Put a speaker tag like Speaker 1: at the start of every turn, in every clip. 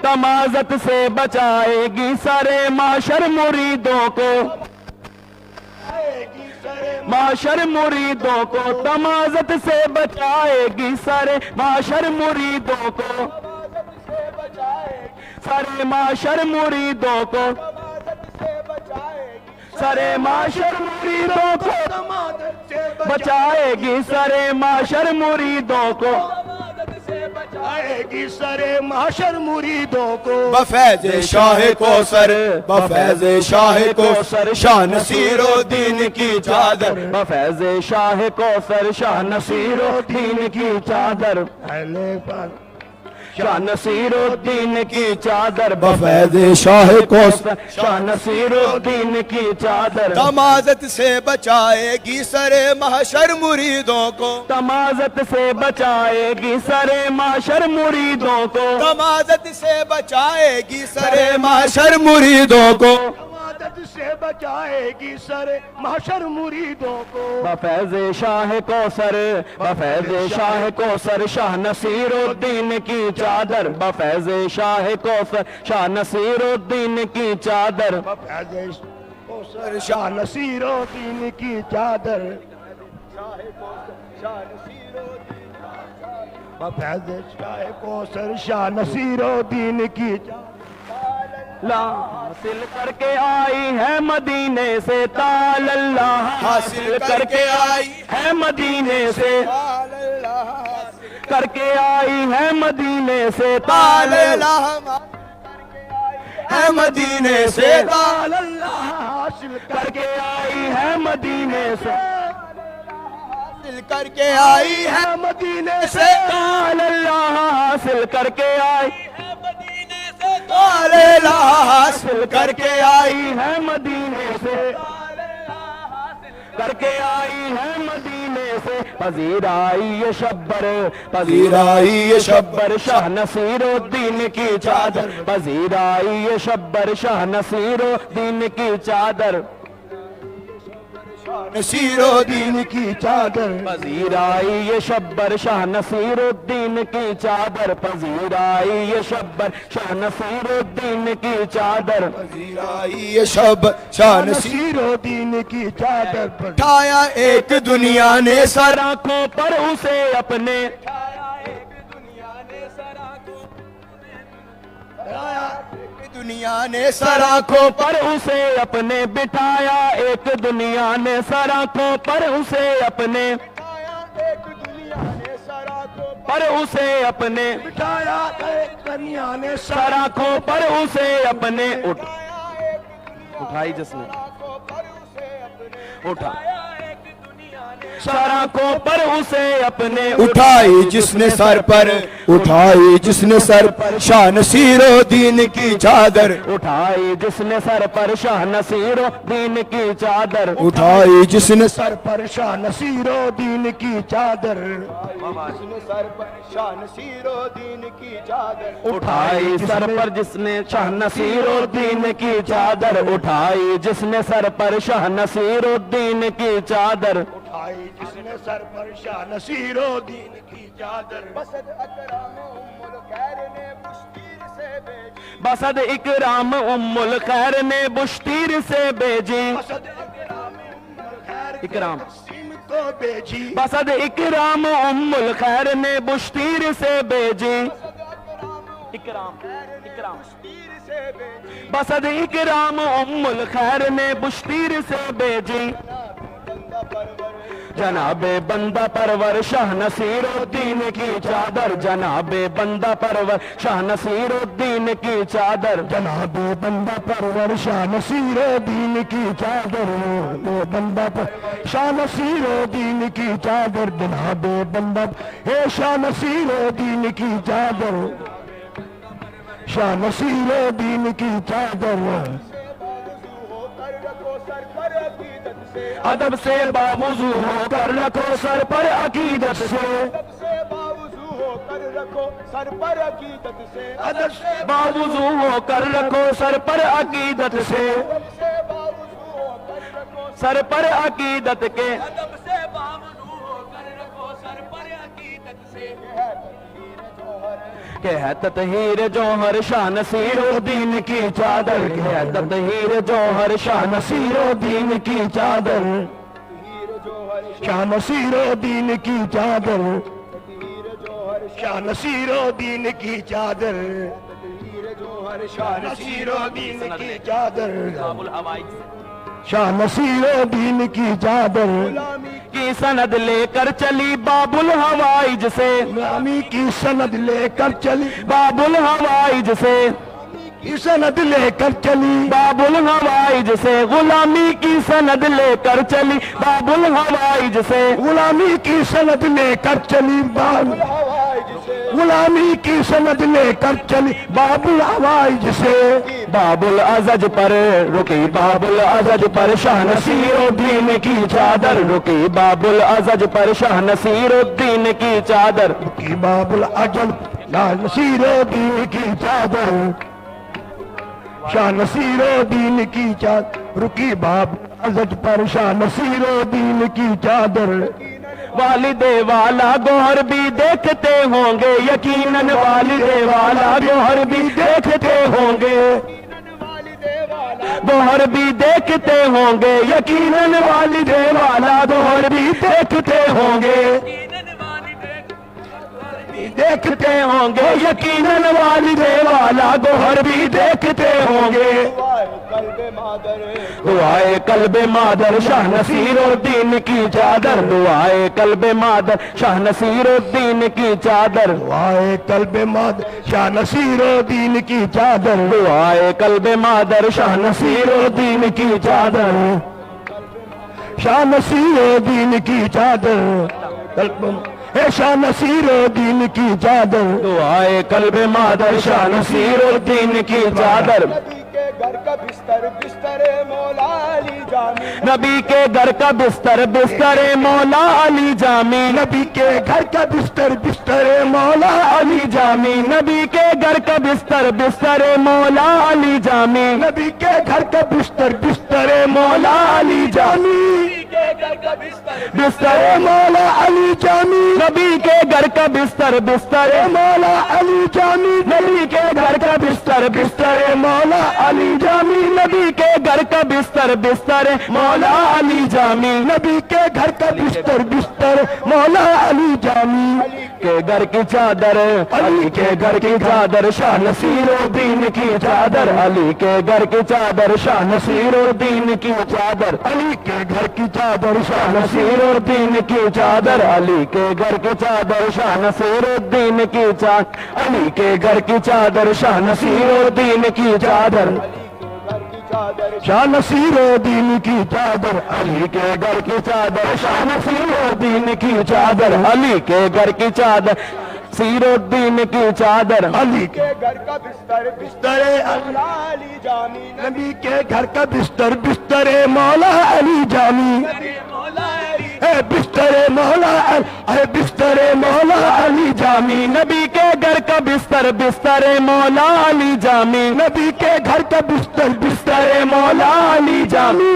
Speaker 1: तमाज़त से बचाएगी सरे माशर मुरीदों को, माशर मुरीदों को तमाज़त से बचाएगी सरे माशर मुरीदों को, सरे माशर मुरीदों को, सरे माशर मुरीदों को बचाएगी सरे माशर मुरीदों को,
Speaker 2: बचाएगी सरे माशर मुरीदों को।
Speaker 3: बफैज़ शाह कौसर, बफैज़ शाह कौसर शाह नसीरुद्दीन की चादर,
Speaker 1: बफैज़ शाह कौसर शाह नसीरुद्दीन की चादर, शाह नसीरुद्दीन की चादर,
Speaker 3: बफैज़ शाह कौसर
Speaker 1: शाह नसीरुद्दीन की चादर,
Speaker 3: तमाज़त से बचाएगी सरे महशर मुरीदों को,
Speaker 1: तमाज़त से बचाएगी सरे माशर मुरीदों को,
Speaker 3: तमाज़त से बचाएगी सरे महशर मुरीदों को,
Speaker 2: तमाज़त से बचाएगी सरे महशर मुरीदों को।
Speaker 1: बफैज़ शाह कौसर, बफैज़ शाह कौसर शाह नसीरुद्दीन की चादर, बफैज़ शाह कौसर शाह नसीरुद्दीन की चादर,
Speaker 2: बफैज़ कौसर शाह नसीरुद्दीन की चादर, बफैज़ शाह कौसर शाह नसीरुद्दीन की
Speaker 1: ला हासिल करके आई है मदीने से तालल्लाह, हासिल करके आई है मदीने से, करके आई है मदीने से
Speaker 3: तालल्लाह है मदीने से,
Speaker 2: तालल्लाह हासिल
Speaker 1: करके आई है मदीने से,
Speaker 3: हासिल करके आई है
Speaker 2: मदीने
Speaker 3: से,
Speaker 1: तालल्लाह हासिल करके आई
Speaker 3: तालल्लाह हासिल
Speaker 1: करके आई है मदीने से, करके आई है मदीने से, पजीर आई ये शब्बर, पजीर आई ये शब्बर शाह नसीरुद्दीन की चादर, पजीर आई ये शब्बर शाह नसीरुद्दीन की चादर,
Speaker 3: नसीरुद्दीन
Speaker 2: की चादर,
Speaker 1: पजीर आई ये शब्बर शाह नसीरुद्दीन की चादर, पजीर आई ये शब्बर शाह नसीरुद्दीन की चादर,
Speaker 3: ये शब शाह
Speaker 2: नसीरुद्दीन की चादर पर
Speaker 3: उठाया एक दुनिया ने सर,
Speaker 1: आंखों पर उसे अपने,
Speaker 3: दुनिया ने सर
Speaker 1: आंखों पर उसे अपने बिठाया, एक दुनिया ने सर आंखों पर उसे अपने, पर उसे अपने
Speaker 2: बिठाया, एक दुनिया ने
Speaker 1: सर आंखों पर उसे अपने उठाई जिसने उठा सराखों पर उसे अपने
Speaker 3: उठाई जिसने सर पर, उठाई जिसने सर पर शाह नसीरुद्दीन की चादर,
Speaker 1: उठाई जिसने सर पर शाह नसीरुद्दीन की चादर,
Speaker 3: उठाई जिसने
Speaker 2: सर पर शाह नसीरुद्दीन की चादर,
Speaker 3: सर पर शाह नसीरुद्दीन की चादर,
Speaker 1: उठाई सर पर जिसने शाह नसीरुद्दीन की चादर, उठाई जिसने सर पर शाह नसीरुद्दीन की चादर,
Speaker 2: उठाई जिसने सर पर शाह नसीरुद्दीन की चादर,
Speaker 1: बसद इकराम उम्मुल खैर ने बुश्तीर से भेजी, इकराम
Speaker 2: को भेजी,
Speaker 1: बसद इकराम उम्मुल खैर ने बुश्तीर से भेजी, इकराम इकराम बसद इकराम उम्मुल खैर ने बुश्तीर से भेजी, जनाबे बंदा परवर शाह नसीरुद्दीन की चादर, जनाबे बंदा परवर शाह नसीरुद्दीन की चादर,
Speaker 2: जनाबे बंदा परवर शाह नसीरुद्दीन की चादर, बंदा पर शाह नसीरुद्दीन की चादर, जनाबे बंदा हे शाह नसीरुद्दीन की चादर, शाह नसीरुद्दीन की चादर, अदब से बावजू होकर रखो सर पर अकीदत से,
Speaker 3: सर पर अकीदत से,
Speaker 2: अदब से
Speaker 1: बावजू होकर रखो सर पर अकीदत से, सर पर अकीदत के, के है ततहीर जौहर शाह नसीरुद्दीन की चादर, के है ततहीर जौहर शाह नसीरुद्दीन की चादर,
Speaker 2: शाह नसीरुद्दीन की चादर, शाह नसीरुद्दीन की चादर, शाह नसीरुद्दीन की चादर, शाह नसीरुद्दीन की चादर
Speaker 1: की सनद लेकर चली बाबुल हवाइज से,
Speaker 2: गुलामी की सनद लेकर चली,
Speaker 1: बाबुल हवाइज से,
Speaker 2: की सनद लेकर चली,
Speaker 1: बाबुल हवाइज से, गुलामी की सनद लेकर चली बाबुल हवाइज से,
Speaker 2: गुलामी की सनद लेकर चली, गुलामी की सनद लेकर चली बाबुल हवाइज से,
Speaker 1: बाबुल अजज पर रुकी, बाबुल अजज पर शाह नसीरुद्दीन की चादर, रुकी बाबुल अजज पर शाह नसीरुद्दीन की चादर,
Speaker 2: की बाबुल अजल शाह नसीरुद्दीन की चादर, शाह नसीरुद्दीन की चादर, रुकी बाबुल अजज पर शाह नसीरुद्दीन की चादर,
Speaker 1: वालिदे वाला गौहर भी देखते होंगे यकीनन, वालिदे वाला गौहर भी देखते होंगे, गौहर भी देखते होंगे यकीनन, वालिदे वाला गौहर भी देखते होंगे, देखते होंगे यकीनन, वालिदे वाला गौहर भी देखते होंगे, दुआए कल्बे मादर शाह नसीरुद्दीन की चादर, दुआए कल्बे मादर शाह नसीरुद्दीन की चादर,
Speaker 2: दुआए कल्बे माद शाह नसीरुद्दीन की चादर,
Speaker 1: दुआए कल्बे मादर शाह नसीरुद्दीन की चादर,
Speaker 2: शाह नसीरुद्दीन की चादर, शाह नसीरुद्दीन की चादर,
Speaker 1: दुआए कल्बे मादर शाह नसीरुद्दीन की चादर,
Speaker 3: घर का बिस्तर बिस्तरे मौला अली जामी,
Speaker 1: नबी के घर का बिस्तर बिस्तरे मौला अली जामी,
Speaker 2: नबी के घर का बिस्तर बिस्तरे मौला
Speaker 1: अली जामी, नबी के घर का बिस्तर बिस्तरे मौला अली जामी,
Speaker 2: नबी के घर का बिस्तर बिस्तरे मौला अली जामी,
Speaker 1: बिस्तरे
Speaker 2: मौला अली जामी,
Speaker 1: नबी के घर का बिस्तर बिस्तरे
Speaker 2: मौला अली जामी,
Speaker 1: नबी के घर का बिस्तर बिस्तरे मौला अली जामी, नबी के घर का बिस्तर बिस्तरे मौला अली जामी,
Speaker 2: नबी के घर का बिस्तर बिस्तर मौला अली जामी,
Speaker 1: के घर की चादर, अली के घर की चादर शाह नसीरुद्दीन की चादर, अली के घर की चादर शाह नसीरुद्दीन की चादर,
Speaker 2: अली के घर की चादर शाह
Speaker 1: नसीरुद्दीन की चादर, अली के घर की चादर शाह नसीरुद्दीन की चादर, अली के घर की चादर शाह नसीरुद्दीन की चादर,
Speaker 2: शाह नसीरुद्दीन की चादर,
Speaker 1: अली के घर की चादर शाह नसीरुद्दीन की चादर, अली के घर की चादर नसीरुद्दीन की चादर,
Speaker 2: अली
Speaker 3: के घर का बिस्तर बिस्तरे मौला अली जामी,
Speaker 2: नबी के घर का बिस्तर बिस्तरे मौला अली जामी, बिस्तरे मौला बिस्तरे मौला अली जामी,
Speaker 1: नबी के घर का बिस्तर बिस्तरे मौला अली जामी,
Speaker 2: नबी के घर का बिस्तर
Speaker 1: बिस्तरे मौला अली जामी,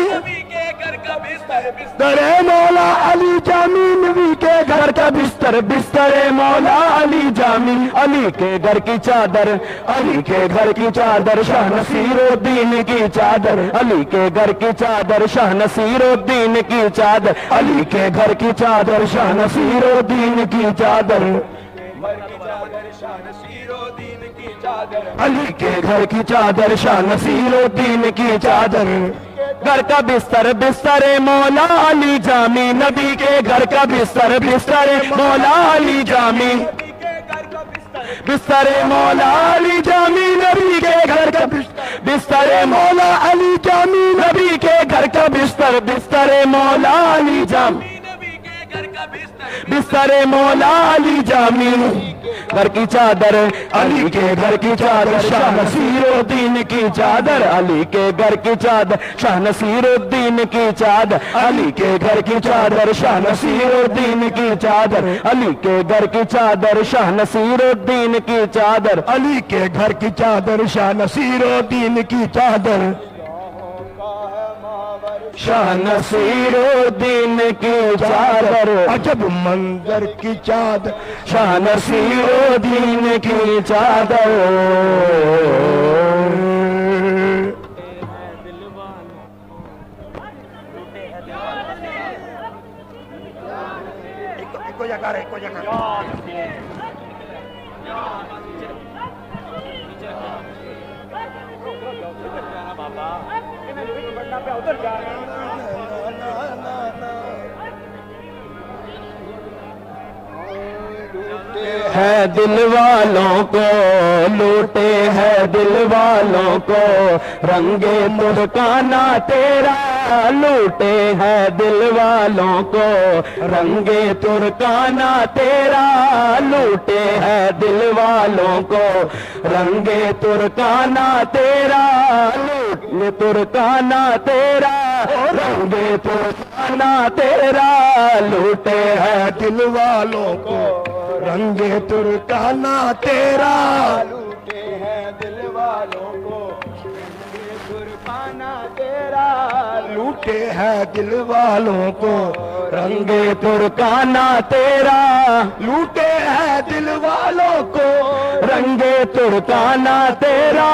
Speaker 2: बिस्तरे मौला अली जामी, नबी के
Speaker 1: घर का बिस्तर बिस्तरे मौला अली जामी, अली के घर की चादर, अली के घर की चादर शाह नसीरुद्दीन की चादर, अली के घर की चादर शाह नसीरुद्दीन की चादर, अली के घर की चादर शाह नसीरुद्दीन की चादर, अली के घर की चादर शाह नसीरुद्दीन की चादर, घर का बिस्तर बिस्तरे मौला अली जामी, नबी के घर का बिस्तर बिस्तरे मौला अली जामी, बिस्तरे मौला अली जामी, नबी के घर का बिस्तरे मौला अली जामी, नबी के घर का बिस्तर बिस्तरे मौला अली जामी, बिस्तरे मौला अली जामी, घर की चादर, अली के घर की चादर शाह नसीरुद्दीन की चादर, अली के घर की चादर शाह नसीरुद्दीन की चादर, अली के घर की चादर शाह नसीरुद्दीन की चादर, अली के घर की चादर शाह नसीरुद्दीन की चादर,
Speaker 2: अली के घर की चादर शाह नसीरुद्दीन की चादर,
Speaker 1: शाह नसीरुद्दीन की चादर,
Speaker 2: अजब मंजर की चादर,
Speaker 1: शाह नसीरुद्दीन की चादर।
Speaker 2: एको जगह, एको जगह।
Speaker 1: है दिल वालों को लूटे है दिल वालों को, रंगे तुर्काना तेरा लूटे है दिल वालों को, रंगे तुर्काना तेरा लूटे है दिल वालों को, रंगे तुर्काना तेरा लूटे तुर्काना तेरा, रंगे तुर्काना तेरा लूटे है
Speaker 2: दिल वालों को रंगे तुर्काना तेरा
Speaker 1: लूटे हैं दिल वालों को, रंगे तुर्काना तेरा
Speaker 2: लूटे हैं दिल वालों को
Speaker 1: रंगे तुर्काना तेरा,
Speaker 2: लूटे हैं दिल वालों को
Speaker 1: रंगे तुर्काना तेरा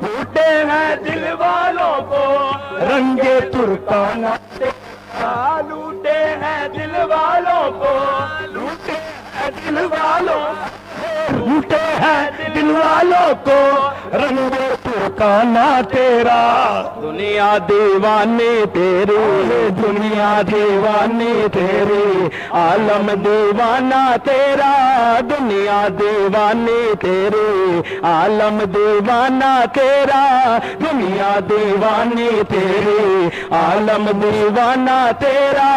Speaker 1: लूटे हैं दिल वालों को,
Speaker 2: रंगे तुर्काना
Speaker 1: लूटे हैं दिल वालों को,
Speaker 2: लूटे हैं दिल वालों लूटे हैं दिल वालों को रंगे तुर्काना तेरा।
Speaker 1: दुनिया दीवानी तेरी, दुनिया दीवानी तेरी, आलम दीवाना तेरा, दुनिया दीवानी तेरी, आलम दीवाना तेरा, दुनिया दीवानी तेरी, आलम दीवाना तेरा,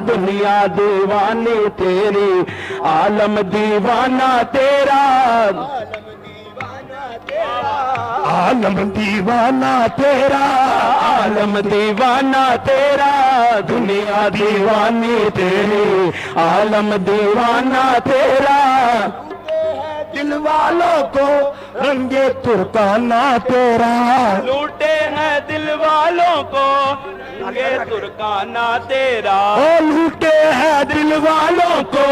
Speaker 1: दुनिया दीवानी तेरी, आलम दीवाना तेरा,
Speaker 2: आलम दीवाना तेरा,
Speaker 1: आलम दीवाना तेरा, दुनिया दीवानी तेरी, आलम दीवाना तेरा,
Speaker 2: दिल वालों को रंगे तुर्काना तेरा।
Speaker 1: लूटे हैं दिल वालों को रंगे तुर्काना तेरा,
Speaker 2: ओ लूटे हैं दिल वालों को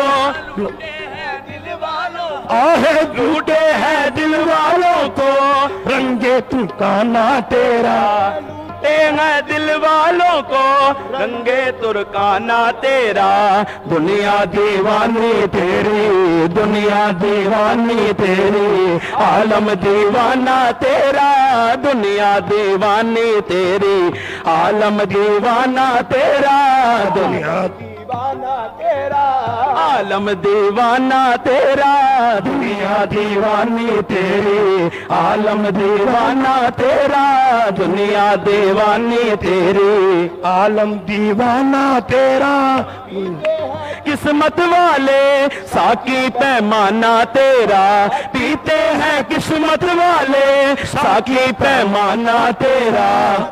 Speaker 2: आहे लूटे हैं दिल वालों को रंगे तुर्काना तेरा।
Speaker 1: लूटे हैं दिल वालों को रंगे तुर्काना तेरा, दुनिया दीवानी तेरी, दुनिया दीवानी तेरी, आलम दीवाना तेरा, दुनिया दीवानी तेरी, आलम दीवाना तेरा, दुनिया दीवाना तेरा, आलम दीवाना तेरा, दुनिया दीवानी तेरी, आलम दीवाना तेरा, दुनिया दीवानी तेरी,
Speaker 2: आलम दीवाना तेरा।
Speaker 1: किस्मत वाले साकी पैमाना तेरा पीते हैं, किस्मत वाले साकी पैमाना तेरा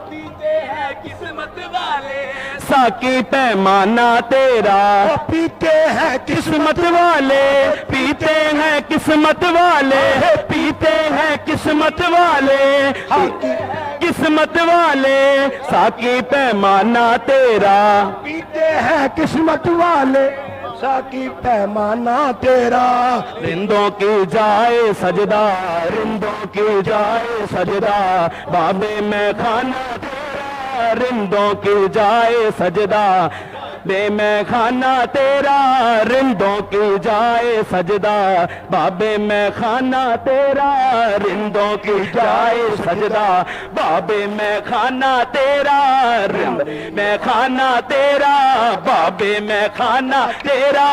Speaker 1: पीते हैं, किस्मत वाले साकी पैमाना तेरा
Speaker 2: पीते हैं
Speaker 1: किस्मत वाले पीते हैं, किस्मत वाले पीते हैं, किस्मत वाले किस्मत वाले साकी पैमाना तेरा
Speaker 2: पीते हैं किस्मत वाले साकी पैमाना तेरा।
Speaker 1: रिंदों की जाए सजदा, रिंदों की जाए सजदा, बाबे में खाना तेरा, रिंदों की जाए सजदा, बे मैं खाना तेरा, रिंदों की जाए सजदा, बाबे मैं खाना तेरा, रिंदों की जाए सजदा, बाबे मैं खाना तेरा, रिंद मैं खाना तेरा, बाबे मैं खाना तेरा,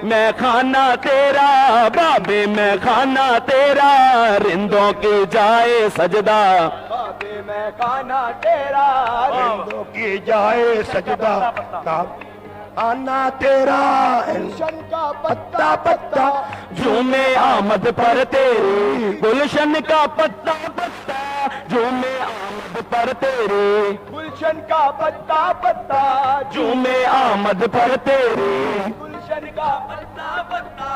Speaker 1: मैं खाना तेरा, बाबे मैं खाना तेरा, रिंदों की जाए सजदा, बाबे मैं खाना तेरा,
Speaker 2: रिंदों की जाए सजदा, आना तेरा गुलशन का पत्ता पत्ता
Speaker 1: झूमे आमद पर तेरी, गुलशन का पत्ता पत्ता झूमे आमद पर तेरी,
Speaker 2: गुलशन का पत्ता पत्ता
Speaker 1: झूमे आमद पर तेरी,
Speaker 2: गुलशन का पत्ता पत्ता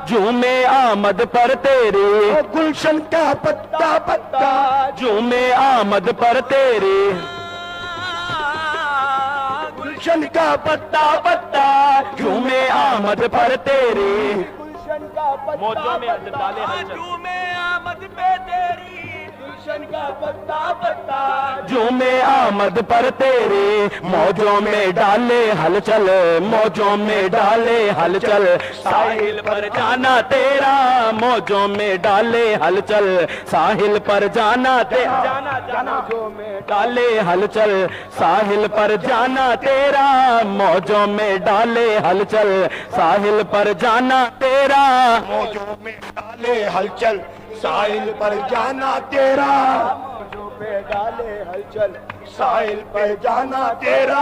Speaker 1: झूमे आमद पर तेरी,
Speaker 2: गुलशन का पत्ता पत्ता
Speaker 1: झूमे आमद पर तेरी,
Speaker 2: गुलशन का
Speaker 1: पत्ता पत्ता झूमे आमद पर तेरी
Speaker 2: गुलशन का
Speaker 1: मौजों में डाले हलचल
Speaker 2: झूमे आमद पे तेरी गुलशन का पत्ता पत्ता
Speaker 1: झूमे आमद पर तेरी मौजों में डाले हलचल मौजों में डाले हलचल साहिल पर जाना तेरा मौजों में डाले हलचल साहिल पर जाना तेरा
Speaker 2: जाना जो में
Speaker 1: डाले हलचल साहिल पर जाना तेरा मौजों में डाले हलचल साहिल पर जाना तेरा
Speaker 2: मौजों में डाले हलचल साहिल पर जाना तेरा मौजों पे डाले हलचल साहिल पर जाना तेरा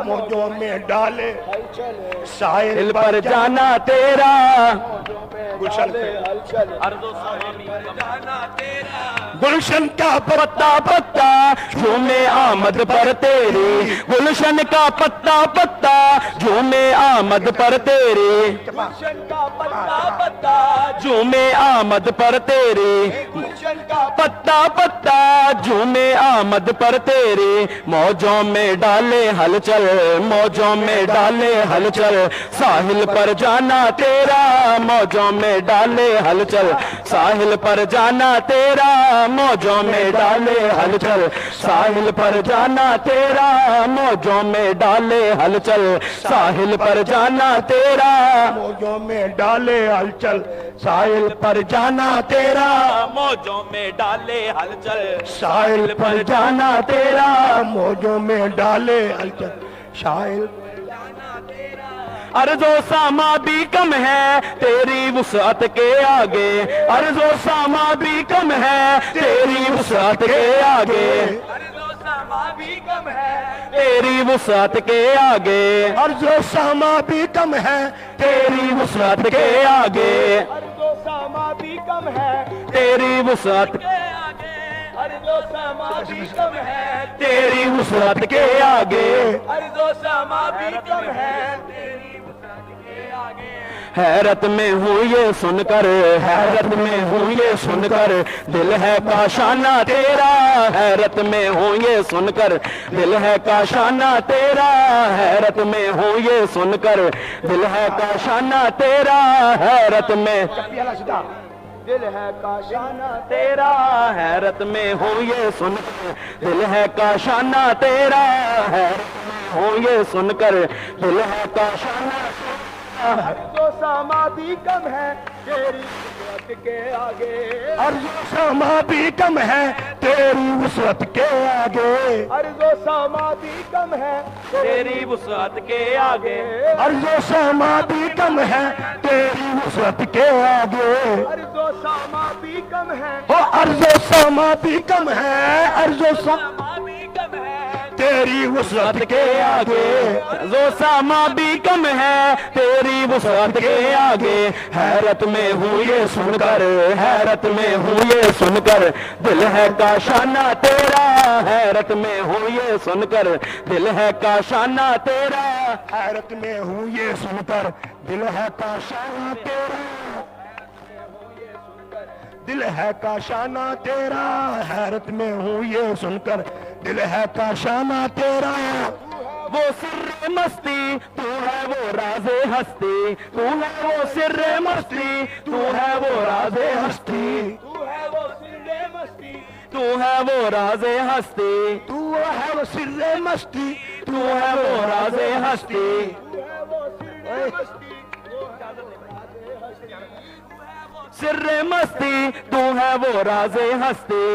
Speaker 2: मौजों में डाले हलचल साहिल
Speaker 1: पर जाना तेरा
Speaker 2: गुलशन हलचल
Speaker 1: जाना तेरा
Speaker 2: गुलशन का
Speaker 1: पत्ता पत्ता झूमे आमद पर तेरी गुलशन का पत्ता पत्ता झूमे आमद पर तेरी
Speaker 2: गुलशन का पत्ता पत्ता
Speaker 1: झूमे आमद पर तेरी
Speaker 2: गुलशन का
Speaker 1: पत्ता पत्ता झूमे आमद पर तेरी मौजों में डाले हलचल मौजों में डाले हलचल साहिल पर जाना तेरा मौजों में डाले हलचल साहिल पर जाना तेरा मौजों में डाले हलचल साहिल पर जाना तेरा मौजों में डाले हलचल साहिल पर जाना तेरा
Speaker 2: मौजों में डाले हलचल साहिल पर जाना तेरा
Speaker 1: मौजों में डाले हलचल
Speaker 2: साहिल पर जाना तेरा मौजों में डाले हलचल साहिल
Speaker 1: अर्जो सामा भी कम है तेरी वुसअत के आगे अर्जो सामा भी कम है तेरी वुसअत के आगे
Speaker 2: अर्जो सामा भी कम है
Speaker 1: तेरी वुसअत के आगे
Speaker 2: अर्जो सामा भी कम है
Speaker 1: तेरी वुसअत के आगे
Speaker 2: अर्जो सामा भी कम है
Speaker 1: तेरी वुसअत
Speaker 2: अर्जो सामा भी कम है
Speaker 1: तेरी वुसअत के आगे
Speaker 2: अर्जो सामा भी कम है
Speaker 1: हैरत में हूँ ये सुनकर हैरत में हूँ ये सुनकर दिल है काशाना तेरा हैरत में हूँ ये सुनकर दिल है काशाना तेरा हैरत में हूँ ये सुनकर दिल है काशाना तेरा हैरत में
Speaker 2: दिल है काशाना
Speaker 1: तेरा हैरत में हूँ ये सुनकर दिल है काशाना तेरा हैरत में हूँ ये सुनकर दिल है काशाना
Speaker 2: अर्जो सामा भी कम है तेरी वुसअत के आगे अर्जो सामा भी कम है तेरी वुसअत के आगे अर्जो सामा भी कम है
Speaker 1: तेरी वुसअत के आगे
Speaker 2: अर्जो सामा भी कम है तेरी वुसअत के आगे अर्जो सामा भी कम है ओ अर्जो सामा भी कम है अर्जो सामा भी कम है तेरी वुसअत के आगे
Speaker 1: जो सामा भी कम है तेरी वुसअत के आगे हैरत में हूँ ये सुनकर हैरत में हूँ ये सुनकर दिल है काशाना तेरा हैरत में हूँ ये सुनकर दिल है काशाना तेरा
Speaker 2: हैरत में हूँ ये सुनकर दिल है काशाना तेरा दिल है काशाना तेरा हैरत में हूँ ये सुनकर दिल है काशाना तेरा
Speaker 1: वो सिर्रे मस्ती तू है वो राजे हस्ती तू है वो सिर्रे मस्ती तू है वो राजे हस्ती
Speaker 2: तू है वो सिर्रे मस्ती
Speaker 1: तू है वो राजे हस्ती
Speaker 2: तू है वो सिर्रे मस्ती
Speaker 1: तू है वो राजे हस्ती
Speaker 2: तू है वो सिर्रे मस्ती
Speaker 1: सिर्रे मस्ती तू है वो राजे हस्ती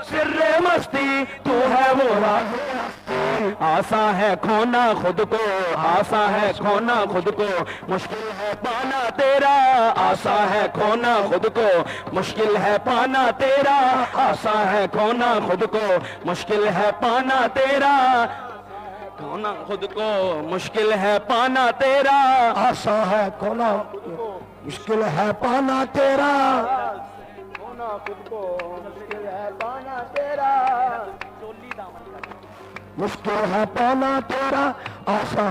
Speaker 1: सिर्रे मस्ती तू है वो राजे हस्ती आसा है खोना खुद को आसा है खोना खुद को मुश्किल है पाना तेरा आसा है खोना खुद को मुश्किल है पाना तेरा आसा है खोना खुद को मुश्किल है पाना तेरा खोना खुद को मुश्किल है पाना तेरा
Speaker 2: आसा है खोना मुश्किल है पाना तेरा खोना खुद को मुश्किल है पाना तेरा मुश्किल है पाना तेरा आसा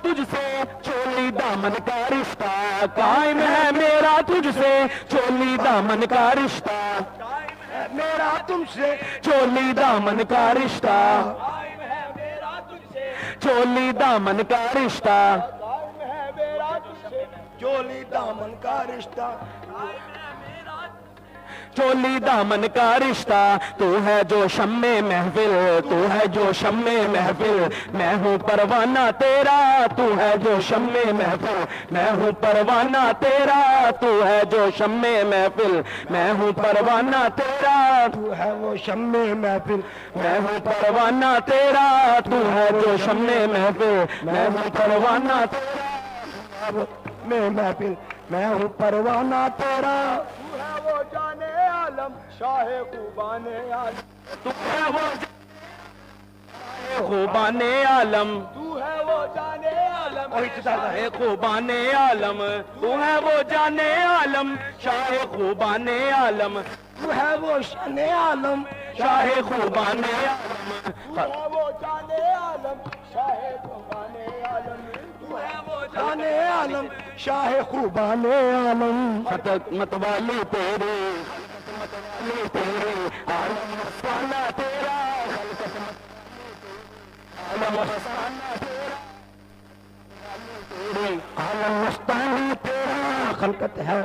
Speaker 1: तुझसे चोली दामन का रिश्ता कायम है मेरा तुझसे चोली दामन का रिश्ता
Speaker 2: मेरा तुमसे,
Speaker 1: चोली दामन का रिश्ता, चोली दामन का रिश्ता,
Speaker 2: चोली दामन का रिश्ता,
Speaker 1: चोली दामन का रिश्ता। तू है जो शम्मे महफिल, तू है जो शम्मे महफिल, मैं हूँ परवाना तेरा। तू है जो शम्मे महफिल, मैं हूँ परवाना तेरा। तू है जो शम्मे महफिल, मैं हूँ परवाना तेरा।
Speaker 2: तू है वो शम्मे महफिल,
Speaker 1: मैं हूँ परवाना तेरा। तू है जो शम्मे महफिल, मैं हूँ परवाना तेरा।
Speaker 2: मैं महफिल, मैं हूँ परवाना तेरा। तू है वो जाने आलम, शाहे खूबाने आलम,
Speaker 1: तू है वो खूबाने आलम,
Speaker 2: तू है वो जाने आलम,
Speaker 1: शाहे खूबाने आलम, तू है वो जाने आलम, शाहे खूबाने आलम,
Speaker 2: तू है वो शाने आलम,
Speaker 1: शाहे खूबाने आलम,
Speaker 2: तू है वो जाने आलम, शाहे खूबाने आलम, तू है वो जाने आलम, शाहे खूबाने आलम।
Speaker 1: खतक मतवाली तेरे, मतवाली तेरे, आलम मस्ताना तेरा, आलम मस्ताना तेरा,
Speaker 2: आलम मस्ताना तेरा, खलकत है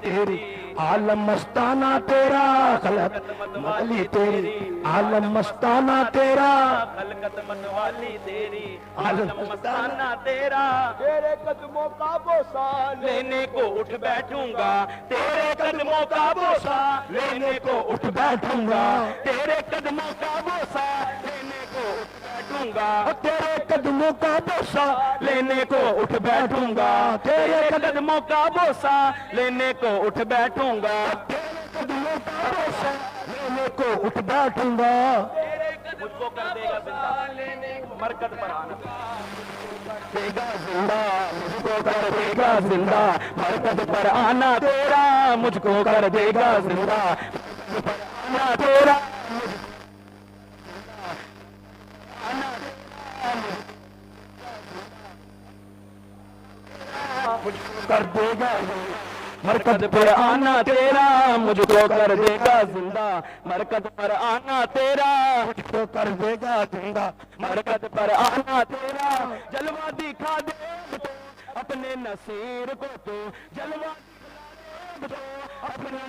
Speaker 2: तेरी, आलम मस्ताना तेरा, खलकत वाली तेरी, आलम मस्ताना तेरा,
Speaker 1: खलकत मतवाली तेरी,
Speaker 2: आलम
Speaker 1: मस्ताना तेरा।
Speaker 2: तेरे कदमों का बोसा
Speaker 1: लेने को उठ बैठूंगा, तेरे कदमों का बोसा लेने को उठ बैठूंगा, तेरे कदमों का बोसा लेने को उठ बैठूंगा,
Speaker 2: तेरे कदमों का बोसा
Speaker 1: लेने को उठ बैठूंगा, तेरे कदमों का बोसा लेने को उठ बैठूंगा,
Speaker 2: कदमों का बोसा लेने को उठ बैठूंगा।
Speaker 1: मुझको कर देगा जिंदा लेने को मरकत पर आना देगा जिंदा, मुझको कर देगा जिंदा, मरकत पर आना तेरा, मुझको कर देगा जिंदा, मरकत पर आना तेरा,
Speaker 2: मुझको कर देगा
Speaker 1: मरकत पर आना तेरा, मुझको कर देगा जिंदा, मरकत पर आना तेरा,
Speaker 2: मुझको कर देगा जिंदा,
Speaker 1: मरकत पर आना तेरा। जलवा दिखा दे अब तो अपने नसीर को, तो जलवा दिखला दे अब तो अपने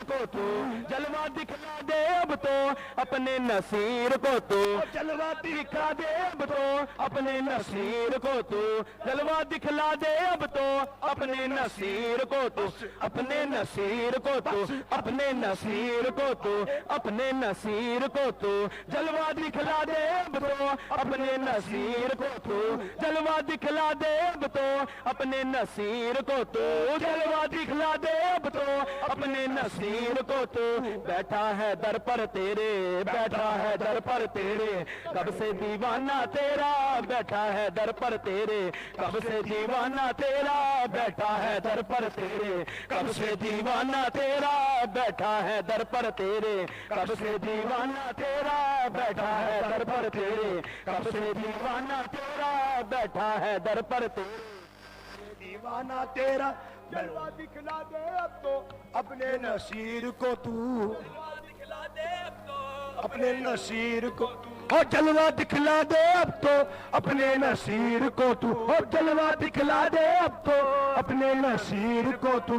Speaker 1: को, तो जलवा दिखला दे अब तो अपने नसीर को, तो जलवा दिखा दे अब तो अपने नसीर को, तो जलवा दिखला दे अब तो अपने नसीर को, तो अपने नसीर को, तो अपने नसीर को, तो अपने नसीर को, तो जलवा दिखला दे अब तो अपने नसीर को, तो जलवा दिखला दे अब तो अपने नसीर को, तो जलवा दिखला दे अब तो अपने नसीर को, तो बैठा है दर पर तेरे, बैठा है दर पर तेरे, कब से दीवाना तेरा, बैठा है दर पर तेरे, कब से दीवाना तेरा, बैठा है दर पर तेरे, कब से दीवाना तेरा, बैठा है दर पर तेरे, कब से दीवाना तेरा, बैठा है दर पर तेरे, कब से दीवाना तेरा, बैठा है दर पर तेरे,
Speaker 2: दीवाना तेरा। जलवा दिखला दे अब तो अपने नसीर को तू, दिखला दे अब तो अपने नसीर को, हो जलवा दिखला दे अब तो अपने नसीर को तू, हो जलवा दिखला दे अब तो अपने नसीर को तू,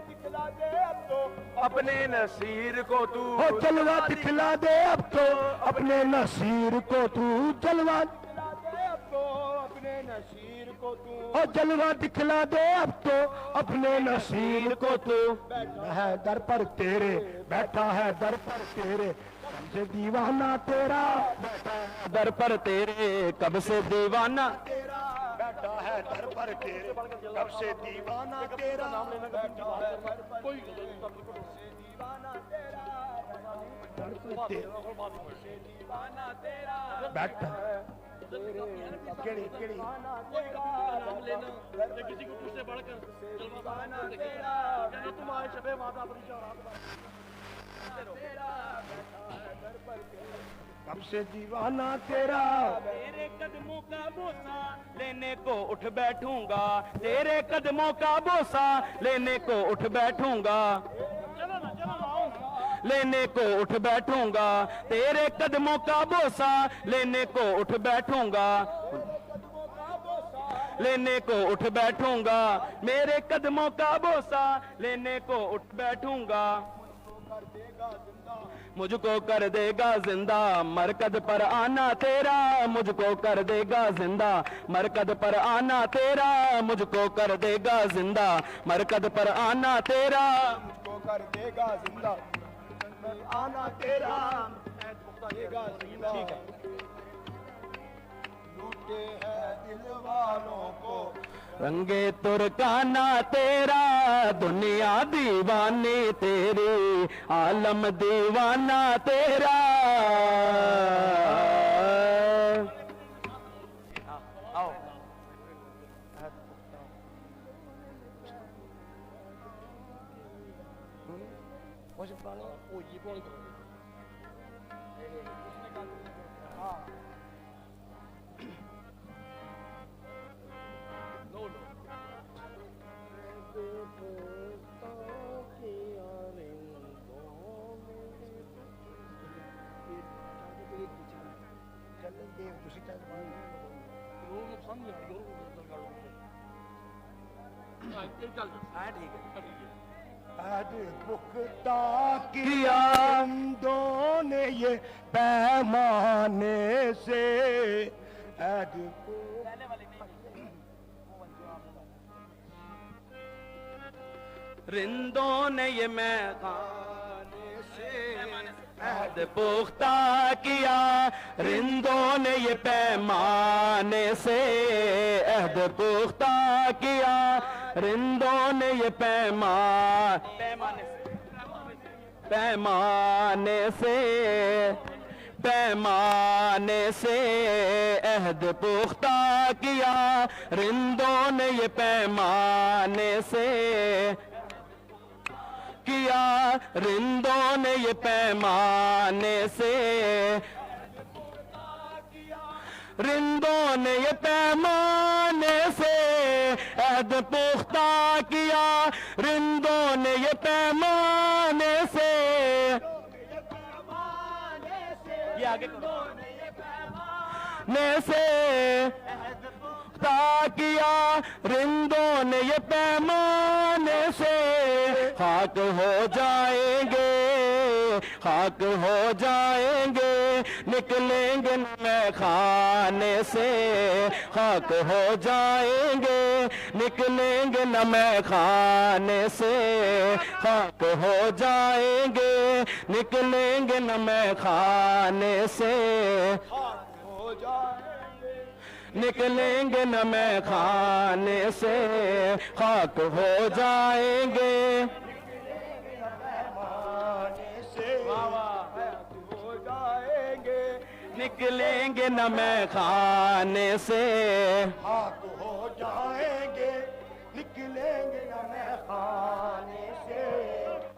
Speaker 2: दिखला दे अब तो
Speaker 1: अपने नसीर को तू,
Speaker 2: हो जलवा दिखला दे अब तो अपने नसीर को तू, जलवा दिखला दे अब तो अपने नसीर को तू, हो जलवा दिखला दे अब तो अपने नसीर को तू। बैठा है दर पर तेरे, बैठा है दर पर तेरे, कब से दीवाना तेरा, बैठा है
Speaker 1: दर पर तेरे, कब से दीवाना
Speaker 2: तेरा, बैठा है दर पर तेरे, कब से दीवाना तेरा, बैठा है दर पर कोई दीवाना तेरा, दर पर दीवाना तेरा, बैठा केड़ी केड़ी नाम लेना किसी को पूछते बढ़कर दीवाना तेरा, तुम्हारे शबे माता कब से दीवाना तेरा,
Speaker 1: तेरे कदमों का बोसा लेने को उठ बैठूंगा, तेरे कदमों का बोसा लेने को उठ बैठूंगा, लेने को उठ बैठूंगा, तेरे कदमों का बोसा लेने को उठ बैठूंगा, लेने को उठ बैठूंगा, मेरे कदमों का बोसा लेने को उठ बैठूंगा, मुझको कर देगा जिंदा मरकद पर आना तेरा, मुझको कर देगा जिंदा मरकद पर आना तेरा, मुझको कर देगा जिंदा मरकद पर आना तेरा,
Speaker 3: मुझको कर देगा जिंदा आना तेरा, देगा जिंदा। ठीक है। लूटे हैं दिल वालों को
Speaker 1: रंगे तुर्काना तेरा, दुनिया दीवानी तेरी, आलम दीवाना तेरा। आओ
Speaker 2: पुख्ता किया बंदों ने ये पैमाने से, ऐद
Speaker 1: रिंदों ने ये मैखाने से अहद पुख्ता किया, रिंदों ने ये पैमाने से अहद पुख्ता किया, रिंदों ने ये पैमाने से पैमाने से अहद पुख्ता किया, रिंदों ने ये पैमाने से किया, रिंदों ने ये पैमाने से, रिंदों ने ये पैमाने से अहद पुख्ता किया, रिंदों ने ये पैमाने से, ये आगे ने से पुख्ता किया, रिंदों ने ये पैमाने से खाक हो जाएंगे, खाक हो जाएंगे, निकलेंगे मैं खाने से, खाक हो जाएंगे, निकलेंगे न मैं खाने से, खाक हो जाएंगे, निकलेंगे न मैं खाने से,
Speaker 3: हो जाएंगे
Speaker 1: निकलेंगे न मैं खाने से, खाक हो जाएंगे
Speaker 3: हो जाएंगे,
Speaker 1: निकलेंगे न मैं खाने से,
Speaker 2: खाक हो जाएंगे, निकलेंगे न मैं खाने से,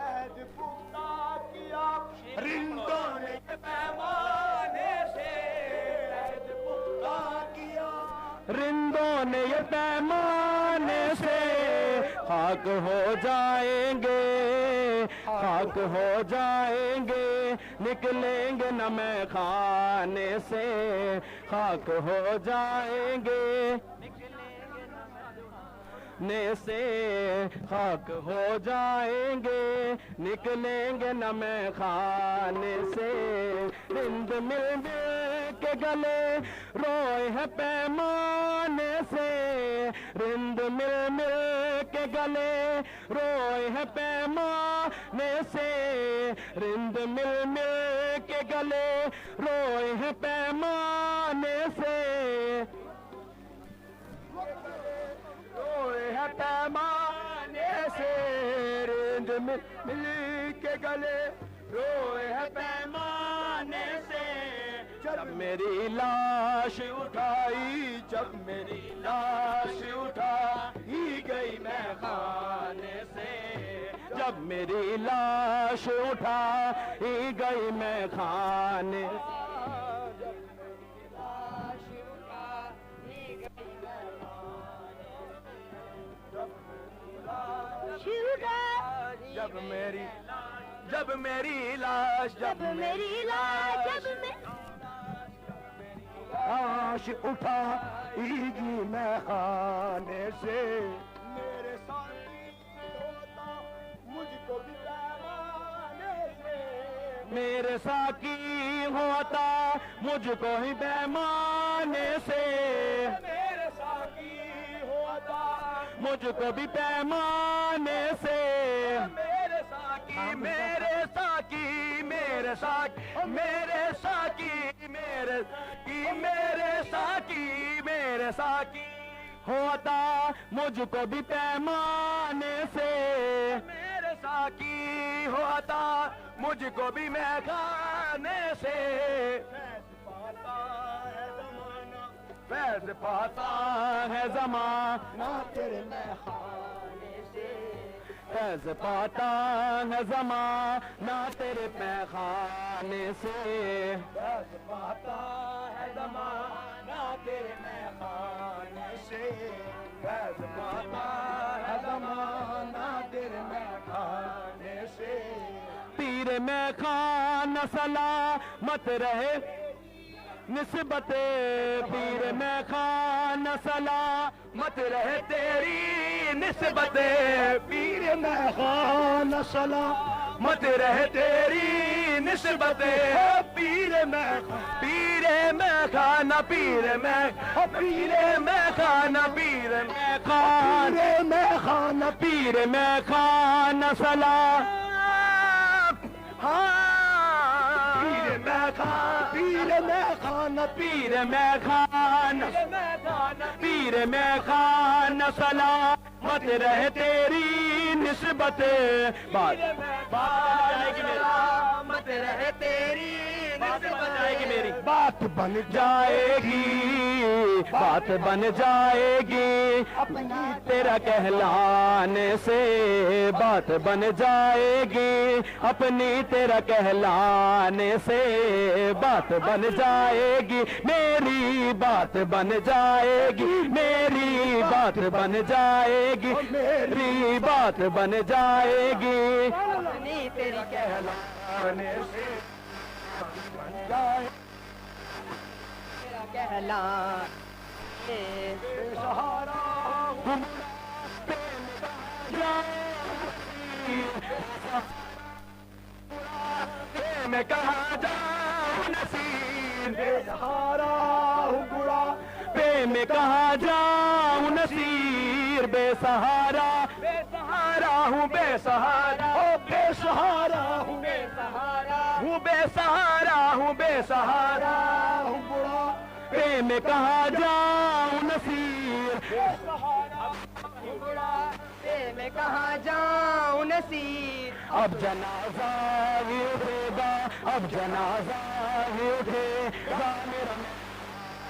Speaker 2: ऐद पुख्ता किया रिंदों ने पैमाने से, ऐद पुख्ता किया
Speaker 1: रिंदों ने ये पैमाने से खाक हो जाएंगे, खाक हो जाएंगे, निकलेंगे न मैं खाने से, खाक हो जाएंगे ने से, खाक हो जाएंगे, निकलेंगे न मैं खाने से, रिंद मिल के गले रोए है पैमाने से, रिंद मिल के गले रोए है पैमाने से, रिंद मिल के गले रोए है पैमाने से, रोए है पैमाने से, रिंद मिल के गले रोए है पैमाने से, जब मेरी लाश उठाई, जब मेरी लाश उठाई गई मैं खाने से, जब मेरी लाश उठाई गई मैं खाने से, जब मेरी जब मेरी लाश
Speaker 4: जब मेरी लाश जब मैं
Speaker 2: लाश उठाएगी मैं खाने से
Speaker 3: मेरे साथी होता मुझको भी पैमाने से
Speaker 1: मेरे साकी होता मुझको ही पैमाने से
Speaker 3: मेरे साथी होता
Speaker 1: मुझको भी पैमाने से
Speaker 3: मेरे साकी
Speaker 1: मेरे साकी मेरे साकी मेरे साकी मेरे साकी मेरे साकी होता मुझको भी पैमाने से मेरे साकी होता मुझको भी मैं खाने से फैज पाता है जमाना
Speaker 2: तेरे मैं
Speaker 1: फैज पाता है जमाना तेरे पैखाने से
Speaker 3: पाता है ज़माना तेरे महखाने से फैज़ पाता है ज़माना तेरे महखाने से
Speaker 1: पीर में खान सलामत रहे निस्बत पीर में खान सलामत रहे तेरी निस्बत पीर में
Speaker 2: खान सला
Speaker 1: मत रहे तेरी निस्बत पीर में खाना पीर में खाना पीर में खान
Speaker 2: मैं खाना
Speaker 1: पीर में खाना सला
Speaker 2: पीर मैं खाना
Speaker 1: पीर में खान पीर में खान सला मत रहे तेरी निस्बत बात मत रहे तेरी निस्बत आएगी मेरी
Speaker 2: बात बन
Speaker 1: बात बन जाएगी तेरा कहलाने से बात बन जाएगी अपनी तेरा कहलाने से बात बन जाएगी मेरी बात बन जाएगी मेरी बात बन जाएगी मेरी बात बन जाएगी
Speaker 4: अपनी तेरी
Speaker 1: कहलाने से बन जाए
Speaker 4: तेरा कहला
Speaker 1: सहारा मैं कहा जाऊं नसीर
Speaker 2: बेसहारा हूँ बुरा
Speaker 1: बे मैं कहा जाऊं नसीर बेसहारा बेसहारा हूँ बेसहारा
Speaker 2: ओ बेसहारा हूँ
Speaker 1: हूँ बेसहारा हूँ बेसहारा
Speaker 2: हूँ बुरा
Speaker 1: बे मैं कहा जाऊं नसीर
Speaker 4: मैं कहाँ जाऊं नसीर
Speaker 1: अब जनाजा ही उठेगा अब जनाजा ही उठेगा मेरा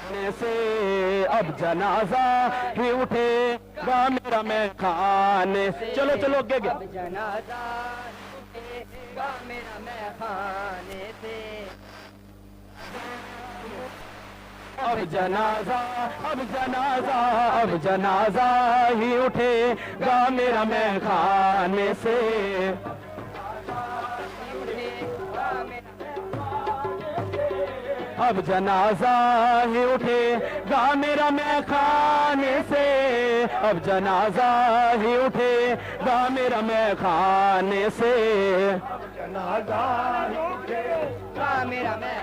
Speaker 1: मैं से अब जनाजा ही उठेगा मेरा मैं खाने चलो चलो आगे
Speaker 4: अब जनाजा उठेगा मेरा मैं खाने से
Speaker 1: अब जनाजा अब जनाजा अब जनाजा ही उठेगा मेरा मैं खाने से अब जनाजा ही उठेगा मेरा मैं खाने से अब जनाजा ही उठेगा मेरा मैं खाने से
Speaker 2: जनाजा
Speaker 4: मेरा मैं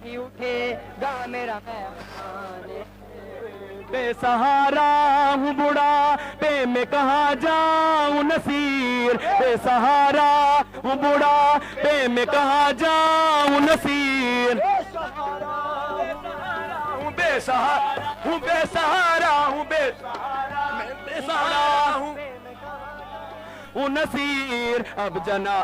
Speaker 4: ही उठेगा मेरा मैं खाने
Speaker 1: बेसहारा हूँ बुढ़ा पे मैं कहाँ जाऊं नसीर बेसहारा हूँ बुढ़ा पे मैं कहाँ जाऊं नसीर बेसहारा हूँ बेसहारा हूँ बेसहारा हूँ बेसहारा हूँ नसीर अब जना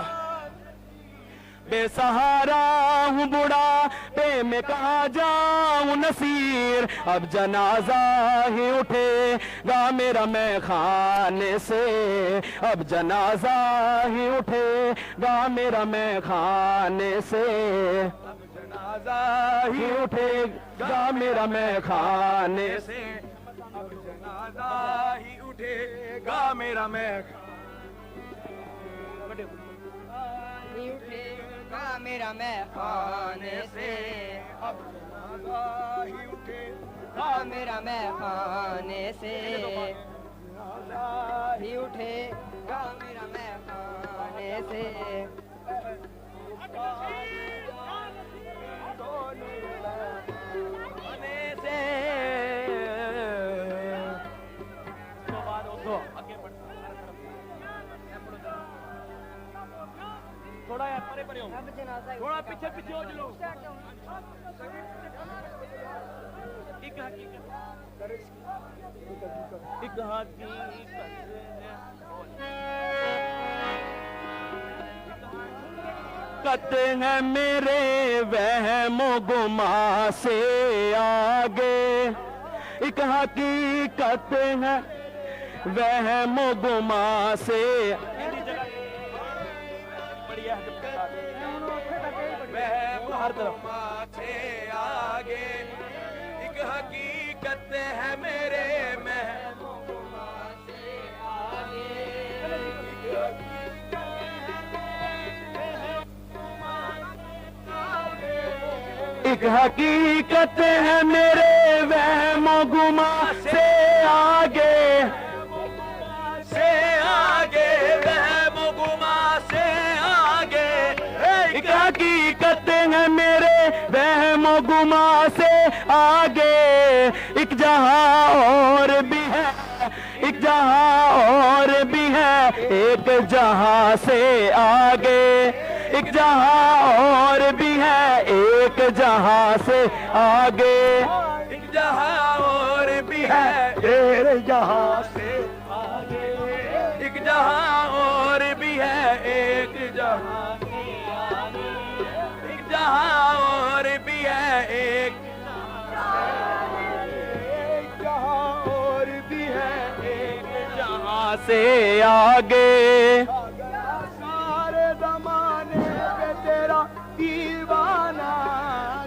Speaker 1: बेसहारा हूँ बुढ़ा पे मैं कहाँ जाऊं नसीर अब जनाजा ही उठेगा मेरा मैं खाने से अब जनाजा ही उठेगा मेरा मैं खाने से अब जनाजा ही उठेगा मेरा मैं खाने से अब जनाजा ही उठेगा मेरा मैं
Speaker 4: गा मेरा मैं खाने से गा मेरा मैं खाने से ही उठे गा मेरा मैं खाने से
Speaker 1: थोड़ा यार परे परे हो थोड़ा पीछे पीछे हो चलो एक हकीकत है मेरे वहमो गुमा से आगे एक हकीकत है वहमो गुमा से हर तरफ
Speaker 3: से आगे एक हकीकत है मेरे महबूबा से आगे
Speaker 1: एक हकीकत है मेरे वहमो गुमा से आगे
Speaker 3: वहमो गुमा से आगे
Speaker 1: एक हकीकत है मेरे वहमो गुमा से आगे एक जहां और भी है एक जहां और भी है एक जहां से आगे एक जहां और भी है एक जहां से आगे
Speaker 3: एक जहां और भी है
Speaker 2: तेरे जहां से
Speaker 3: एक जहां और भी है एक जहां और भी है एक जहां और भी है एक
Speaker 1: जहां से आगे
Speaker 3: सारे जमाने पे तेरा दीवाना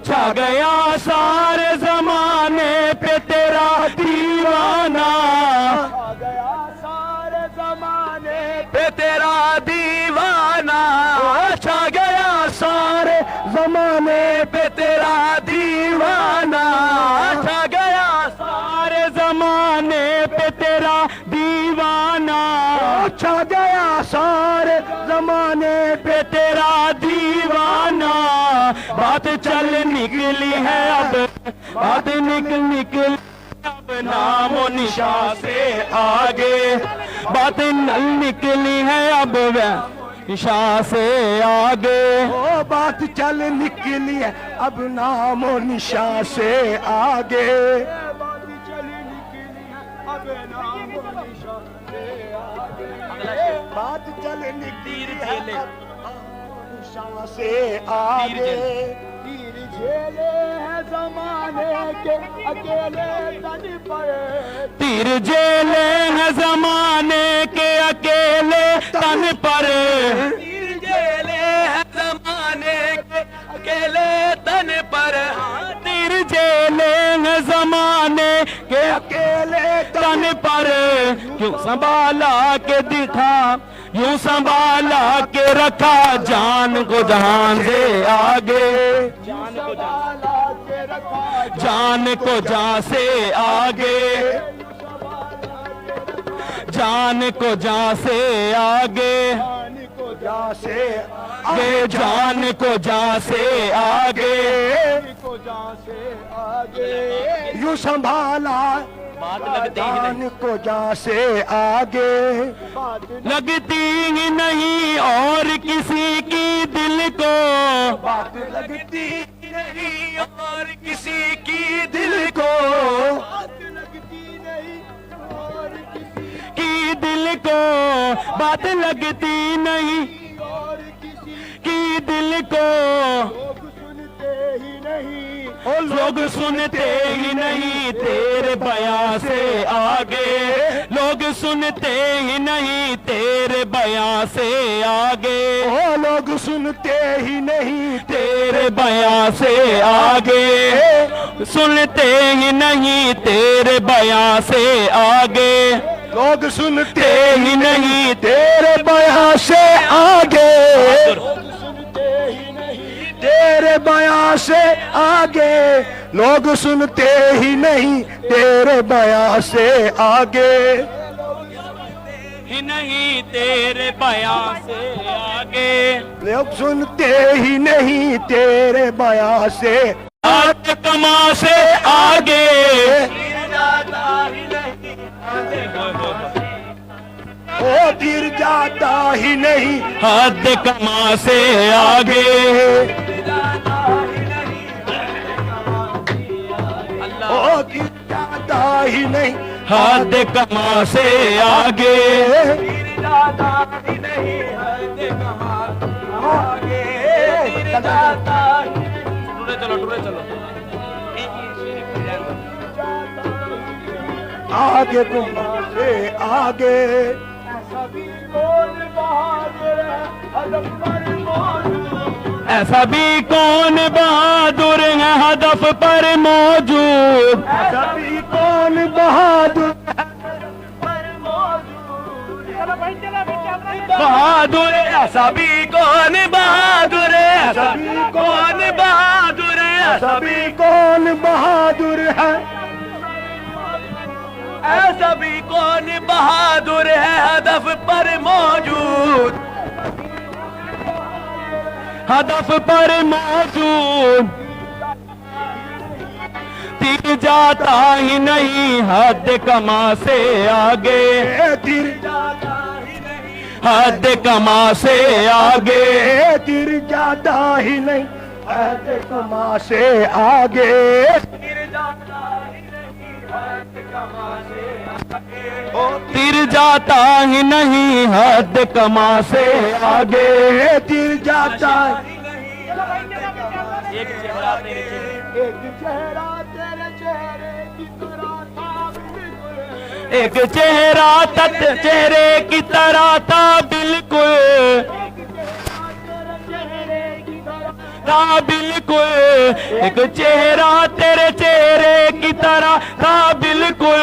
Speaker 1: छा गया सारे जमाने पे तेरा दीवाना
Speaker 3: आ गया सारे जमाने पे तेरा दीवाना
Speaker 1: छा गया सारे जमाने पे तेरा दीवाना छा गया सारे जमाने पे तेरा दीवाना
Speaker 2: छा गया सारे जमाने
Speaker 1: पे तेरा दीवाना बात चल निकली है अब बात निकली अब नामो निशा से आगे बात नल निकली है अब निशा से आगे
Speaker 2: ओ बात चल निकली है अब नामो निशा से आगे
Speaker 3: बात चली निकली अब नाम निशा से आगे
Speaker 2: बात चल निकली है अब निशा से आगे
Speaker 3: तीर झेले है जमाने के अकेले तन पर
Speaker 1: तीर जेले हैं जमाने के अकेले तन पर
Speaker 3: तीर झेले है जमाने के अकेले तन पर
Speaker 1: तीर जेले हैं जमाने के अकेले तन पर क्यों संभाला के दिखा यूं संभाला के रखा जान को जहान से आगे
Speaker 3: जान को
Speaker 1: जहां से आगे जान को जहां से आगे
Speaker 2: जा से
Speaker 1: आगे जान को जहां से आगे
Speaker 3: को जहां से आगे
Speaker 2: यूं संभाला जान को जा से आगे
Speaker 1: लगती ही नहीं और किसी की दिल को
Speaker 2: बात लगती
Speaker 3: नहीं और किसी की दिल को लगती नहीं और किसी
Speaker 1: की दिल को बात लगती नहीं
Speaker 3: और किसी
Speaker 1: की दिल को
Speaker 3: लोग सुनते ही नहीं
Speaker 1: और लोग सुनते ही नहीं तेरे बयां से आगे लोग सुनते ही नहीं तेरे बयां से आगे
Speaker 2: ओ लोग सुनते ही नहीं
Speaker 1: तेरे बयां से आगे सुनते ही नहीं तेरे बयां से आगे
Speaker 2: लोग सुनते
Speaker 1: ही नहीं
Speaker 2: तेरे बयां से आगे
Speaker 3: लोग सुनते ही
Speaker 2: तेरे बयां से आगे, लोग सुनते ही नहीं तेरे बयां से आगे।
Speaker 1: ही नहीं तेरे बयां से आगे,
Speaker 2: लोग सुनते ही नहीं तेरे बयां से,
Speaker 1: हाथ कमा से आगे।
Speaker 2: ओ गिर जाता ही नहीं
Speaker 1: हद कमा से आगे।
Speaker 2: ओ गिर जाता ही नहीं
Speaker 1: हद कमा से आगे।
Speaker 2: आगे कमा से आगे।
Speaker 1: ऐसा भी कौन बहादुर है हदफ पर मौजूद।
Speaker 2: ऐसा भी कौन बहादुर
Speaker 1: बहादुर ऐसा भी कौन बहादुर है, ऐसा भी कौन बहादुर है, ऐसा भी
Speaker 2: सभी कौन बहादुर है।
Speaker 1: ऐसा भी कौन बहादुर है हदफ पर मौजूद। हदफ पर मौजूद तीर जाता ही नहीं हद कमा से आगे।
Speaker 2: तीर
Speaker 1: हद कमा से आगे।
Speaker 2: तीर जाता ही नहीं हद कमा से आगे।
Speaker 1: तीर जाता ही नहीं हद कमा से आगे।
Speaker 2: तीर जाता
Speaker 1: एक चेहरा तेरे एक चेहरा तत चेहरे की तरह था बिल्कुल। था बिल्कुल एक चेहरा तेरे चेहरे की तरह था बिल्कुल।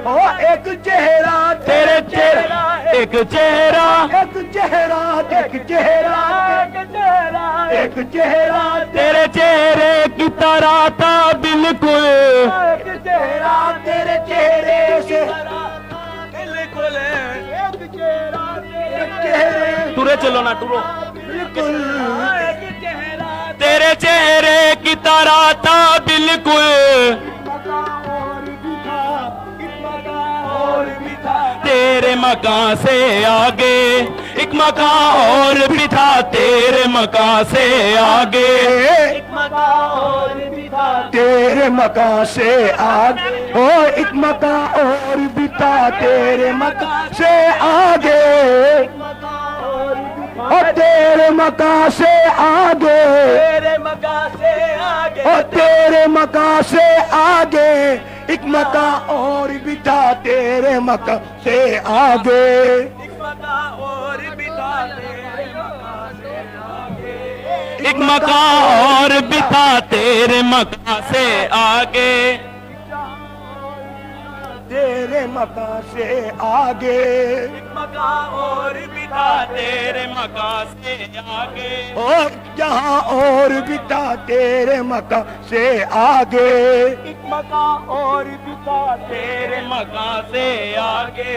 Speaker 2: ओ एक चेहरा
Speaker 1: तेरे चेहरा एक चेहरा
Speaker 2: एक चेहरा एक चेहरा एक चेहरा
Speaker 1: तेरे चेहरे की तरह था बिल्कुल।
Speaker 2: एक चेहरा तेरे चेहरे से
Speaker 1: बिल्कुल
Speaker 2: एक चेहरा तेरे चेहरे
Speaker 1: टूरे चलो ना टूरो।
Speaker 2: बिल्कुल
Speaker 1: तेरे चेहरे की तरह था बिल्कुल। तेरे मकान से आगे एक मकान और भी था। तेरे मकान से आगे
Speaker 2: तेरे मकान से आगे। ओ एक मकान और भी था तेरे मकान से आगे। और तेरे मकान से आगे। और तेरे मकान से आगे एक मकान और भी था तेरे मकान से आगे।
Speaker 1: एक मकान और भी था तेरे मकान से आगे।
Speaker 2: तेरे मकान से आगे
Speaker 1: और भी था तेरे मकान से आगे।
Speaker 2: और जहाँ और भी था तेरे मकान से आगे।
Speaker 1: एक मकान और भी था तेरे मकान से आगे।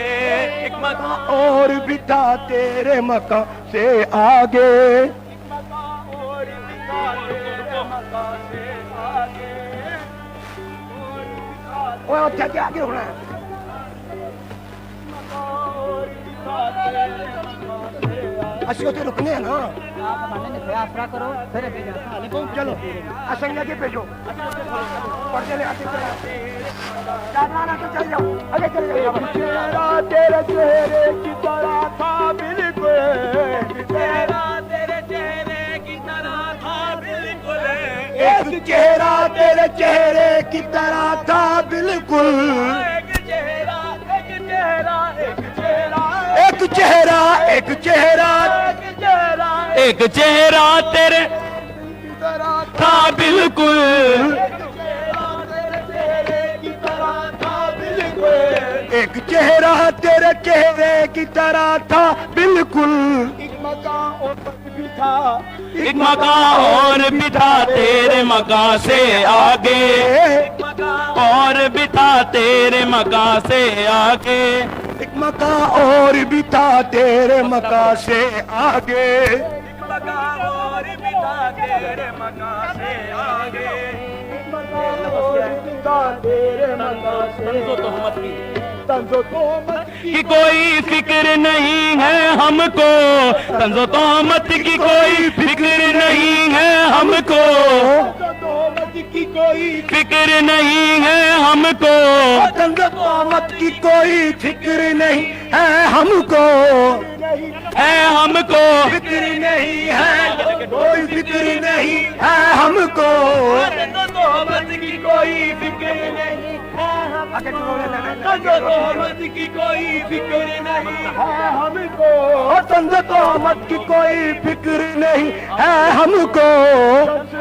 Speaker 1: एक मकान
Speaker 2: और भी था तेरे मकान से आगे।
Speaker 1: और भी था तेरे मकान से आगे।
Speaker 2: ओए उठ के आगे होना है। अच्छी तो रुकने हैं ना। चलो असंग आगे भेजो। पर्दे ले आते जाना तो चल जाओ आगे चले जाओ। चेहरा तेरे चेहरे की तरह था बिल्कुल।
Speaker 1: तेरा तेरे चेहरे की तरह था बिल्कुल।
Speaker 2: एक चेहरा तेरे चेहरे की तरह था बिल्कुल।
Speaker 1: एक चेहरा एक चेहरा एक चेहरा
Speaker 2: एक चेहरा एक चेहरा
Speaker 1: एक चेहरा तेरे था बिल्कुल।
Speaker 2: एक चेहरा तेरे तेरे चेहरे की तरह था बिल्कुल।
Speaker 3: एक मकान और भी था,
Speaker 1: एक मकान और भी था तेरे मकान से आगे, और भी था तेरे मकान से आगे,
Speaker 2: एक मकान और भी था तेरे मकान से आगे।
Speaker 1: और भी था तेरे मकान से आगे।
Speaker 3: तंजो तोहमत
Speaker 1: कि कोई फिक्र नहीं है हमको, तंजो तोहमत की कोई फिक्र नहीं है हमको,
Speaker 3: तोहमत की कोई
Speaker 1: फिक्र नहीं है हमको,
Speaker 2: तंज तोहमत की कोई फिक्र नहीं है हमको।
Speaker 1: है हमको,
Speaker 2: फिक्र नहीं है, कोई फिक्र नहीं है हमको।
Speaker 3: तोहमत की कोई फिक्र नहीं है तोहमत की कोई फिक्र नहीं है हमको।
Speaker 2: तंज तोहमत की कोई फिक्र नहीं है हमको।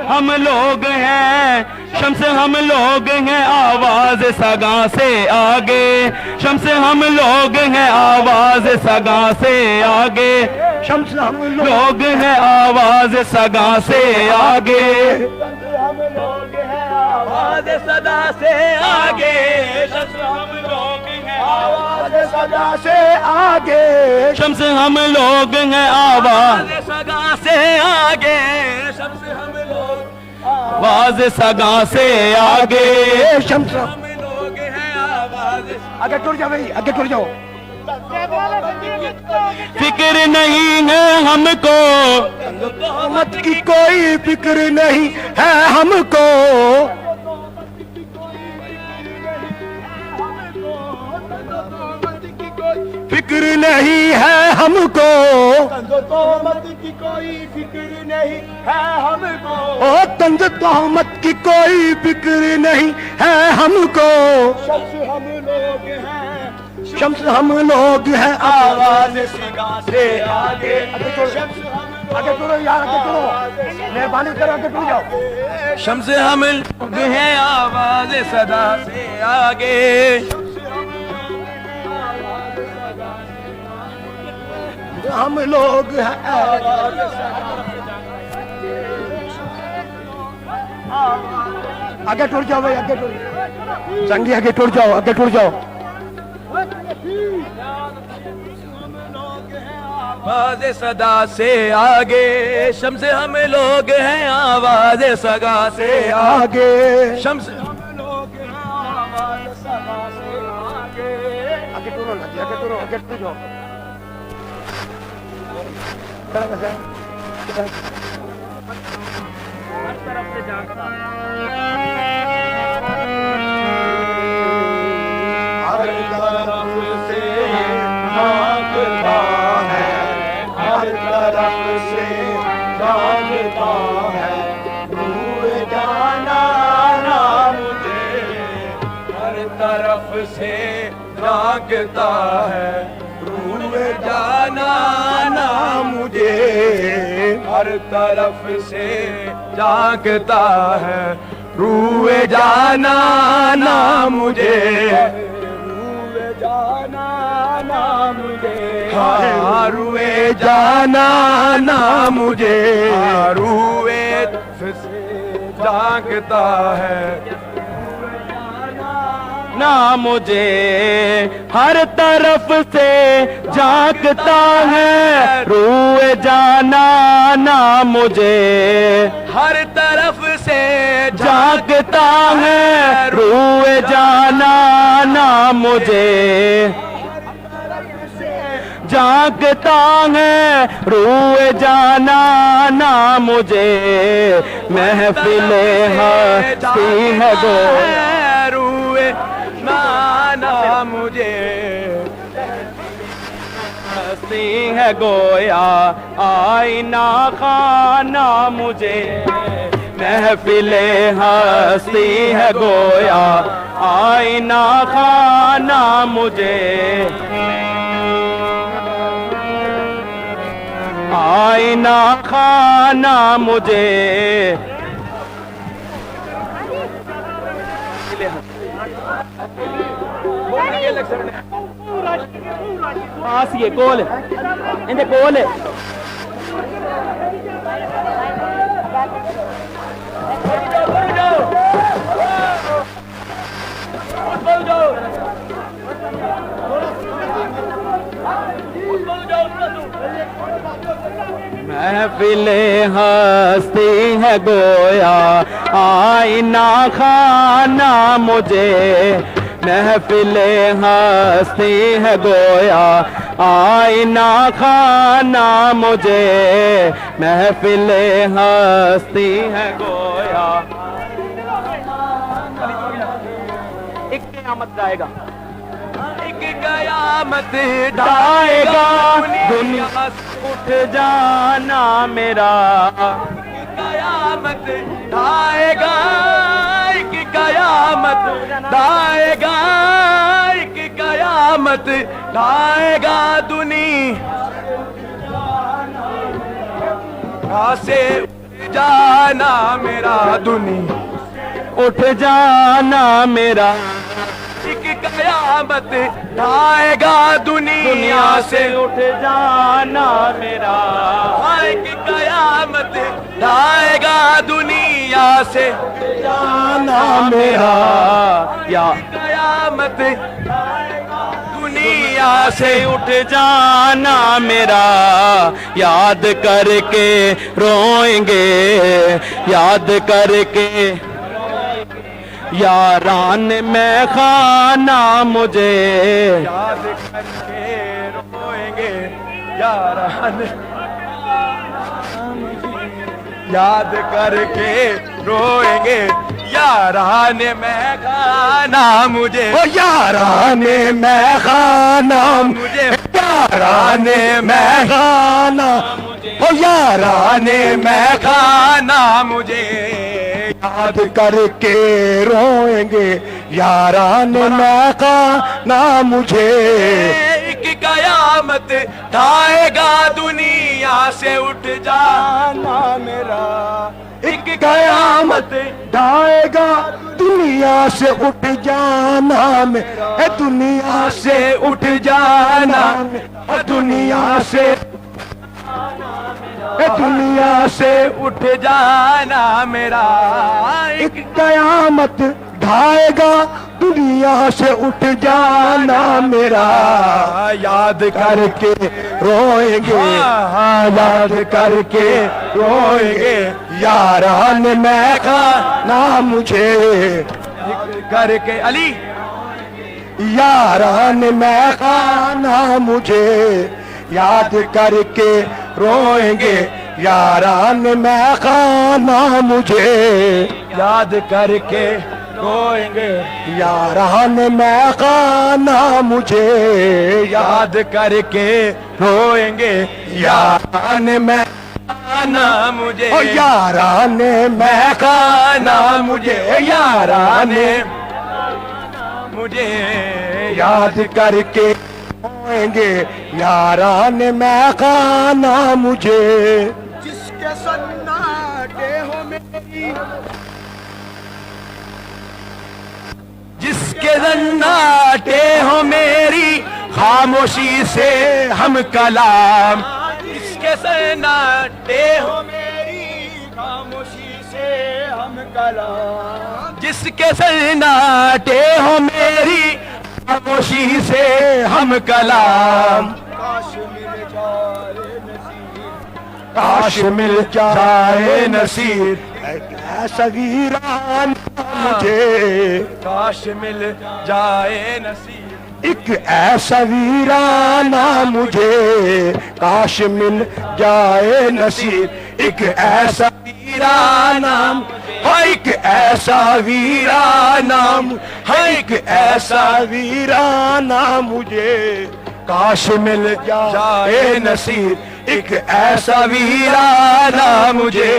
Speaker 1: हम लोग हैं शम्स, हम लोग हैं आवाज सगा से आगे, शम्स हम लोग हैं आवाज सगा से आगे,
Speaker 2: शम्स हम
Speaker 1: लोग हैं आवाज सगा से आगे,
Speaker 3: हम लोग हैं आवाज सदा से आगे, हम लोग हैं आवाज सदा से आगे।
Speaker 1: शम्स हम लोग हैं आवाज
Speaker 3: सदा से आगे, सबसे हम लोग
Speaker 1: आवाज सगा से आगे।
Speaker 2: शम्स
Speaker 3: हम लोग हैं आवाज
Speaker 2: आगे टुर जाओ भाई, आगे टुर जाओ।
Speaker 1: फिक्र नहीं है हमको,
Speaker 2: तोहमत की कोई फिक्र नहीं है हमको। फिक्र नहीं है हमको।
Speaker 3: तोहमत की कोई फिक्र नहीं है हमको।
Speaker 2: ओ तंज तोहमत की कोई फिक्र नहीं है हमको।
Speaker 3: शम्स हम लोग हैं
Speaker 2: शम्स हम लोग हैं
Speaker 3: आवाज सदा से आगे।
Speaker 2: आगे टुरो यार, आगे टुरो, मेहरबानी करो आगे टुर जाओ।
Speaker 1: शम्स हम लोग हैं आवाज सदा से आगे।
Speaker 2: हम लोग हैं आगे टुर जाओ भाई, आगे टुर संगी, आगे टुर जाओ, आगे टुर जाओ।
Speaker 1: आवाज सदा से आगे, शम्स हम लोग हैं आवाज सगा से
Speaker 2: आगे
Speaker 1: शम्स
Speaker 2: आगे टुरो ना जी, आगे टुरो, आगे टुर जाओ। खड़ा कैसे?
Speaker 3: हर तरफ से झांकता है, हर तरफ से झांकता है, दूर जाना ना मुझे। हर तरफ से झांकता है, दूर जाना ना मुझे। हर तरफ से झांकता है, रूए जाना ना मुझे। रूए जाना ना मुझे। हाँ, रूए जाना ना मुझे। रूए से झांकता है,
Speaker 1: ना मुझे। हर तरफ से झांकता है, रूए जाना ना मुझे।
Speaker 3: हर तरफ से
Speaker 1: झांकता है, रूए जाना ना मुझे। झांकता है, रूए जाना ना मुझे। महफिले हंसती है गो,
Speaker 3: रूए नाना मुझे।
Speaker 1: हंसती है गोया आईना खाना मुझे। महफिले हंसती है गोया आईना खाना मुझे। आईना खाना मुझे। पास ये कोल इंदे कोल महफिले हस्ती है गोया आईना खाना मुझे महफिले हस्ती है गोया आईना खाना मुझे महफिले हस्ती है गोया एक क़यामत आएगा एक क़यामत आएगा दुनिया उठ जाना मेरा क़यामत आएगा एक क़यामत आएगा एक क़यामत आएगा दुनिया से उठ जाना मेरा दुनिया उठ जाना मेरा एक क़यामत आएगा दुनिया से उठ जाना मेरा एक क़यामत आएगा दुनिया से जाना मेरा या क़यामत दुनिया से उठ जाना मेरा याद करके रोएंगे याद करके यारान में खाना मुझे याद करके रोएंगे यारान याद करके रोएंगे यारान में खाना मुझे
Speaker 2: ओ यारान में खाना
Speaker 1: मुझे
Speaker 2: यारान में खाना ओ यारान में
Speaker 1: खाना मुझे
Speaker 2: याद करके रोएंगे यारान में खाना मुझे
Speaker 1: एक क़यामत आएगा दुनिया से उठ जाना मेरा एक
Speaker 2: क़यामत आएगा दुनिया से उठ जाना मेरा दुनिया से उठ जाना दुनिया से दुनिया से
Speaker 1: उठ जाना मेरा
Speaker 2: एक क़यामत ढाएगा दुनिया से उठ जाना मेरा याद करके रोएंगे याद करके रोएंगे यारान में खाना मुझे
Speaker 1: करके अली
Speaker 2: यारान में खाना मुझे याद करके रोएंगे यारान में खाना मुझे
Speaker 1: याद करके रोएंगे
Speaker 2: यारान में खाना मुझे
Speaker 1: याद करके रोएंगे
Speaker 2: यारान में
Speaker 1: खाना मुझे
Speaker 2: ओ यारान में खाना मुझे यारान
Speaker 1: मुझे
Speaker 2: याद करके रोएंगे यारान में खाना मुझे
Speaker 3: जिसके सन्नाटे हो मेरी
Speaker 1: जिसके सन्नाटे हो मेरी खामोशी से हम कलाम जिसके सन्नाटे हो
Speaker 3: मेरी खामोशी से हम कलाम
Speaker 1: जिसके सन्नाटे हो मेरी खामोशी से हम कलाम
Speaker 3: काश मिल जाए नसीब
Speaker 2: काश मिल जाए नसीब ऐसा वीरान मुझे
Speaker 1: काश मिल जाए नसीब
Speaker 2: एक ऐसा वीराना मुझे काश मिल जाए नसीब एक ऐसा वीराना एक ऐसा वीराना एक ऐसा वीराना मुझे काश मिल जाए नसीब एक ऐसा वीराना मुझे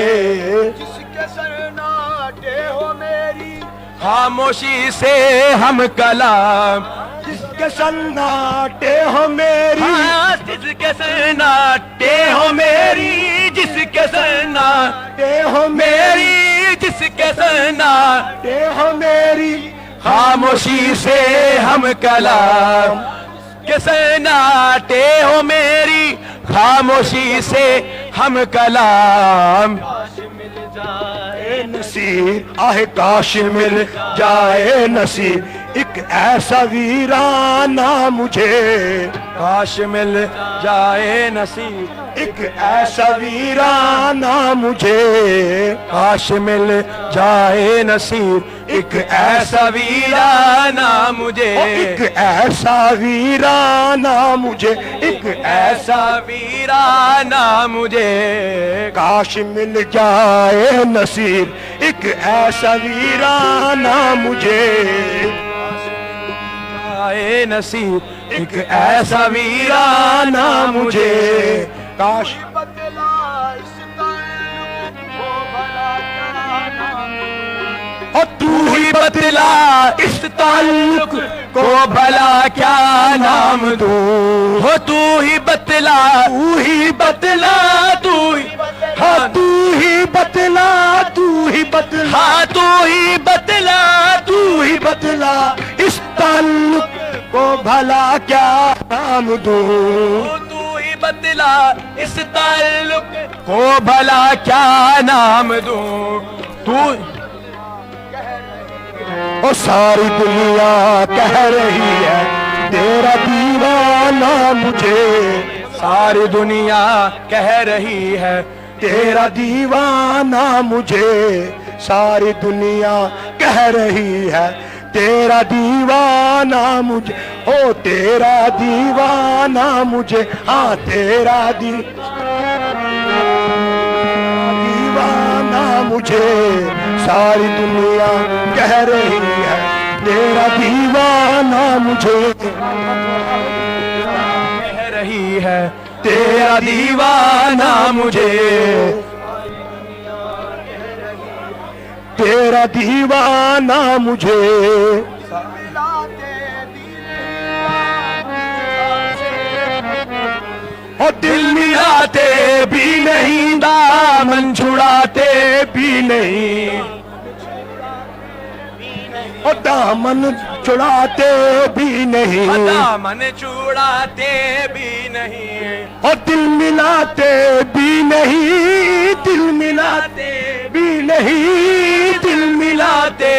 Speaker 3: जिसके सन्नाटे हो मेरी
Speaker 1: खामोशी से हम कलाम
Speaker 2: जिसके सन्नाटे हो मेरी
Speaker 1: जिसके सन्नाटे हो मेरी जिसके सन्नाटे
Speaker 2: हो
Speaker 1: मेरी जिसके सन्नाटे
Speaker 2: हो मेरी
Speaker 1: खामोशी से हम कलाम
Speaker 3: के सन्नाटे हो मेरी खामोशी से हम कलाम।
Speaker 2: जाए नसीर आहे काश मिल जाए नसीर एक ऐसा वीराना मुझे,
Speaker 3: काश मिल जाए नसीब
Speaker 2: एक ऐसा वीराना मुझे,
Speaker 3: काश मिल जाए नसीब एक ऐसा वीराना मुझे,
Speaker 2: एक ऐसा वीराना मुझे, एक
Speaker 3: ऐसा वीराना मुझे।
Speaker 2: काश मिल जाए नसीर एक ऐसा वीराना मुझे,
Speaker 3: आए नसीब एक ऐसा वीराना मुझे।
Speaker 2: काश
Speaker 3: और तू ही बतला इस ताल्लुक को भला क्या नाम दूं, हो तू ही बतला, तू ही बतला, तू ही, हाँ
Speaker 2: तू ही बतला, तू ही बतला,
Speaker 3: हाँ तू ही बतला,
Speaker 2: तू ही बतला इस ताल्लुक को भला क्या नाम दूं,
Speaker 3: तू ही बतला इस ताल्लुक को भला क्या नाम दूं। तू
Speaker 2: और सारी दुनिया कह रही है तेरा दीवाना मुझे,
Speaker 3: सारी दुनिया कह रही है
Speaker 2: तेरा दीवाना मुझे, सारी दुनिया कह रही है तेरा दीवाना मुझे, ओ तेरा दीवाना मुझे, हाँ तेरा दीवाना मुझे, सारी दुनिया कह रही है तेरा दीवाना मुझे,
Speaker 3: कह रही है तेरा दीवाना मुझे,
Speaker 2: तेरा दीवाना मुझे। और दिल मिलाते भी नहीं, दामन छुड़ाते भी नहीं, और दामन छुड़ाते भी नहीं,
Speaker 3: दामन छुड़ाते भी नहीं,
Speaker 2: और दिल मिलाते भी नहीं, दिल मिलाते भी नहीं, दिल मिलाते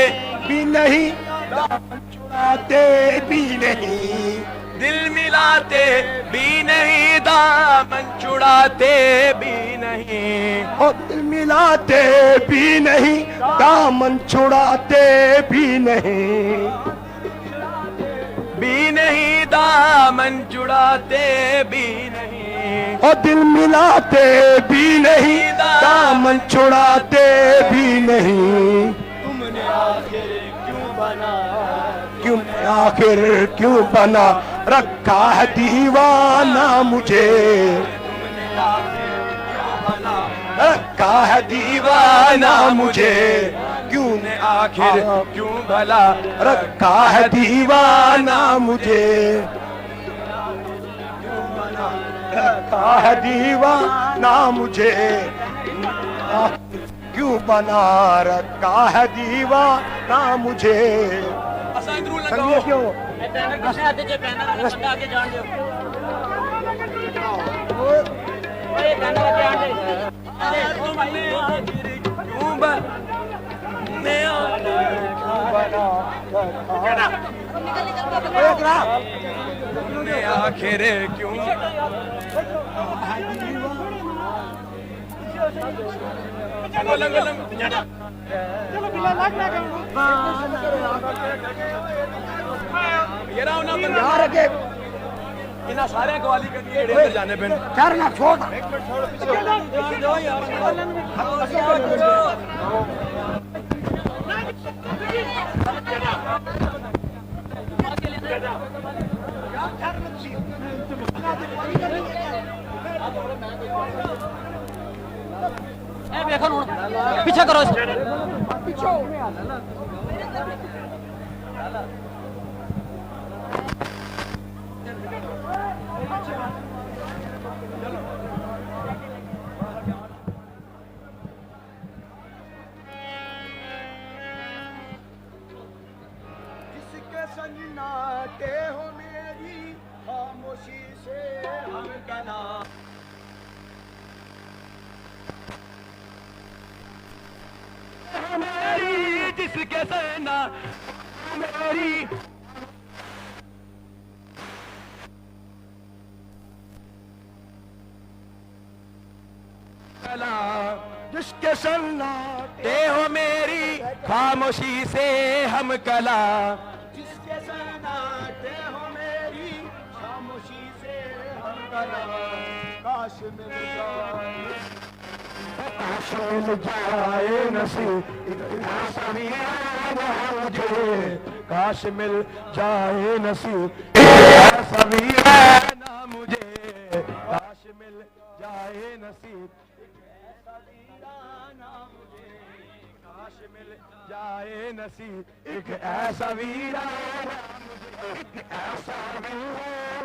Speaker 2: भी नहीं, दामन छुड़ाते भी नहीं,
Speaker 3: दिल मिलाते भी नहीं, दामन छुड़ाते भी नहीं,
Speaker 2: और दिल मिलाते भी नहीं, दामन छुड़ाते भी नहीं,
Speaker 3: भी नहीं, दामन छुड़ाते भी नहीं,
Speaker 2: और दिल मिलाते भी नहीं, दामन छुड़ाते भी नहीं।
Speaker 3: तुमने आखिर क्यों बना,
Speaker 2: क्यों आखिर क्यों बना रखा है दीवाना मुझे, रखा है दीवाना मुझे, क्यों ने आखिर
Speaker 3: क्यों भला
Speaker 2: रखा है दीवाना मुझे, रखा है दीवाना मुझे, क्यों बना रखा है दीवाना मुझे। संगे क्यों
Speaker 3: आखिर क्यों इन्हें सारे गवाली कर जाने पे
Speaker 2: चार ना छोड़
Speaker 4: पीछे करो
Speaker 2: किसके संग नाते हो मेरी
Speaker 3: खामोशी से हम कलाम मेरी जिसके सेना मेरी
Speaker 2: जिसके सन्नाटे
Speaker 3: हो मेरी खामोशी से हम कला
Speaker 2: जिसके सन्नाटे हो मेरी खामोशी से हम कला काश मिल जाए नसीब ऐसा वीराना मुझे काश मिल जाए नसीब ऐसा वीराना मुझे काश मिल जाए नसीब ऐसा वीराना मुझे काश मिल जाए नसीब एक ऐसा वीराना मुझे एक ऐसा वीराना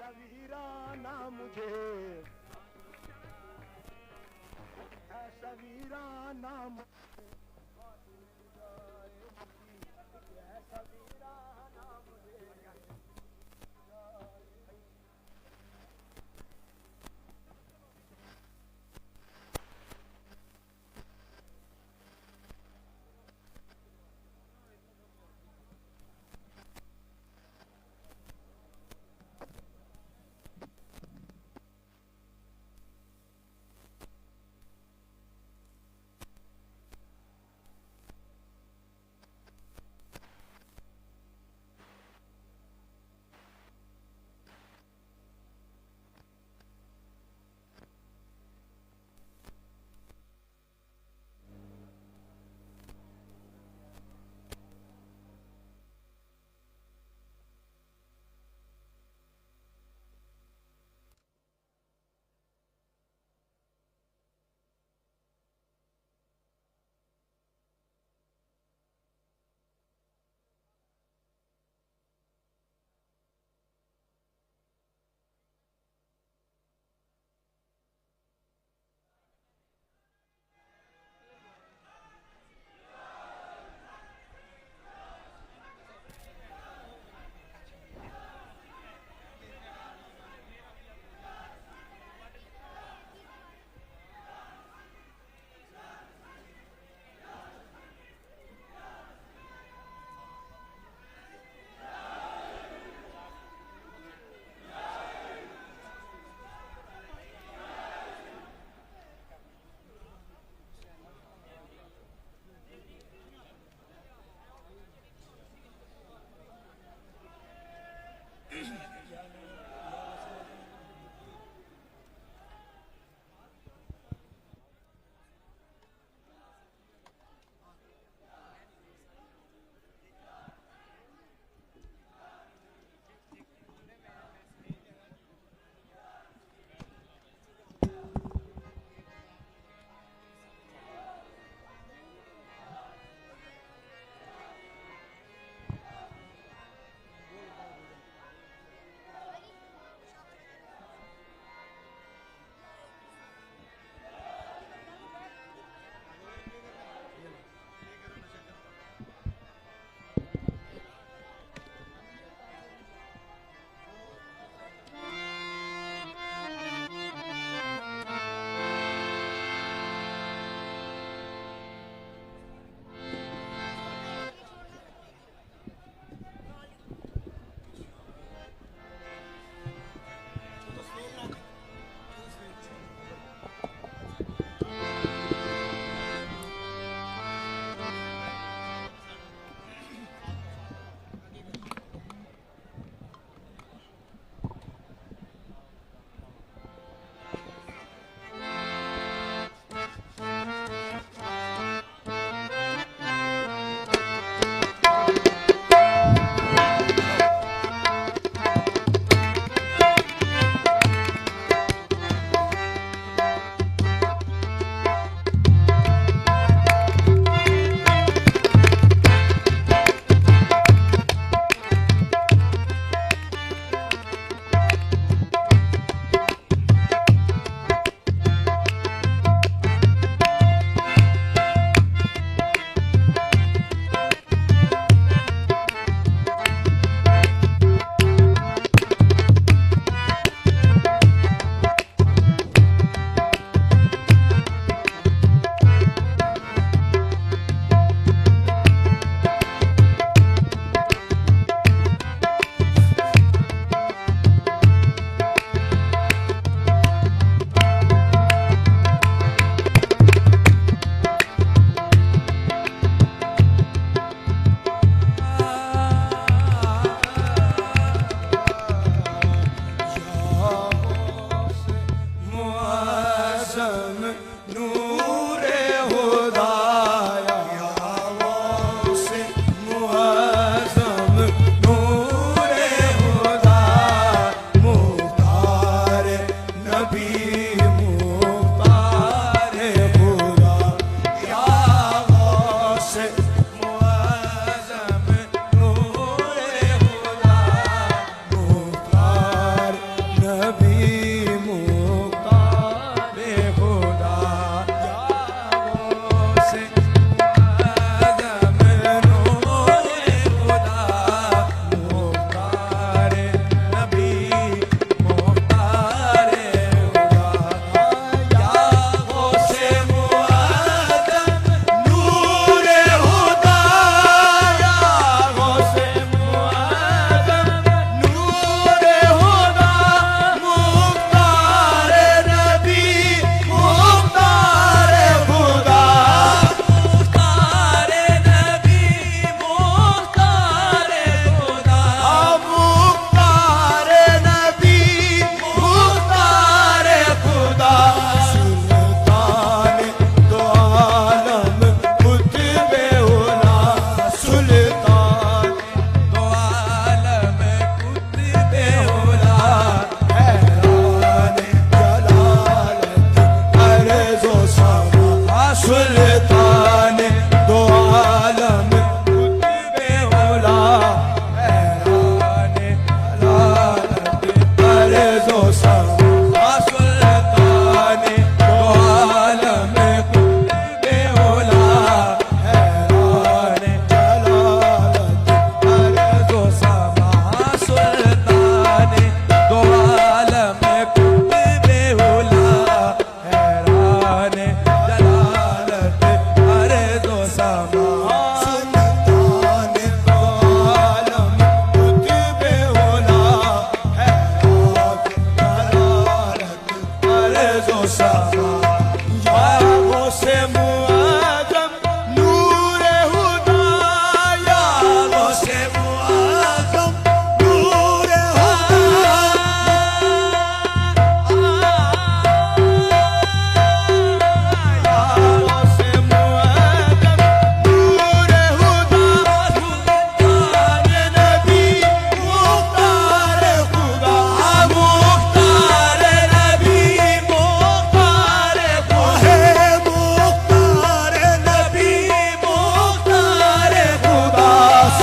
Speaker 2: वीराना मुझे ऐसा वीराना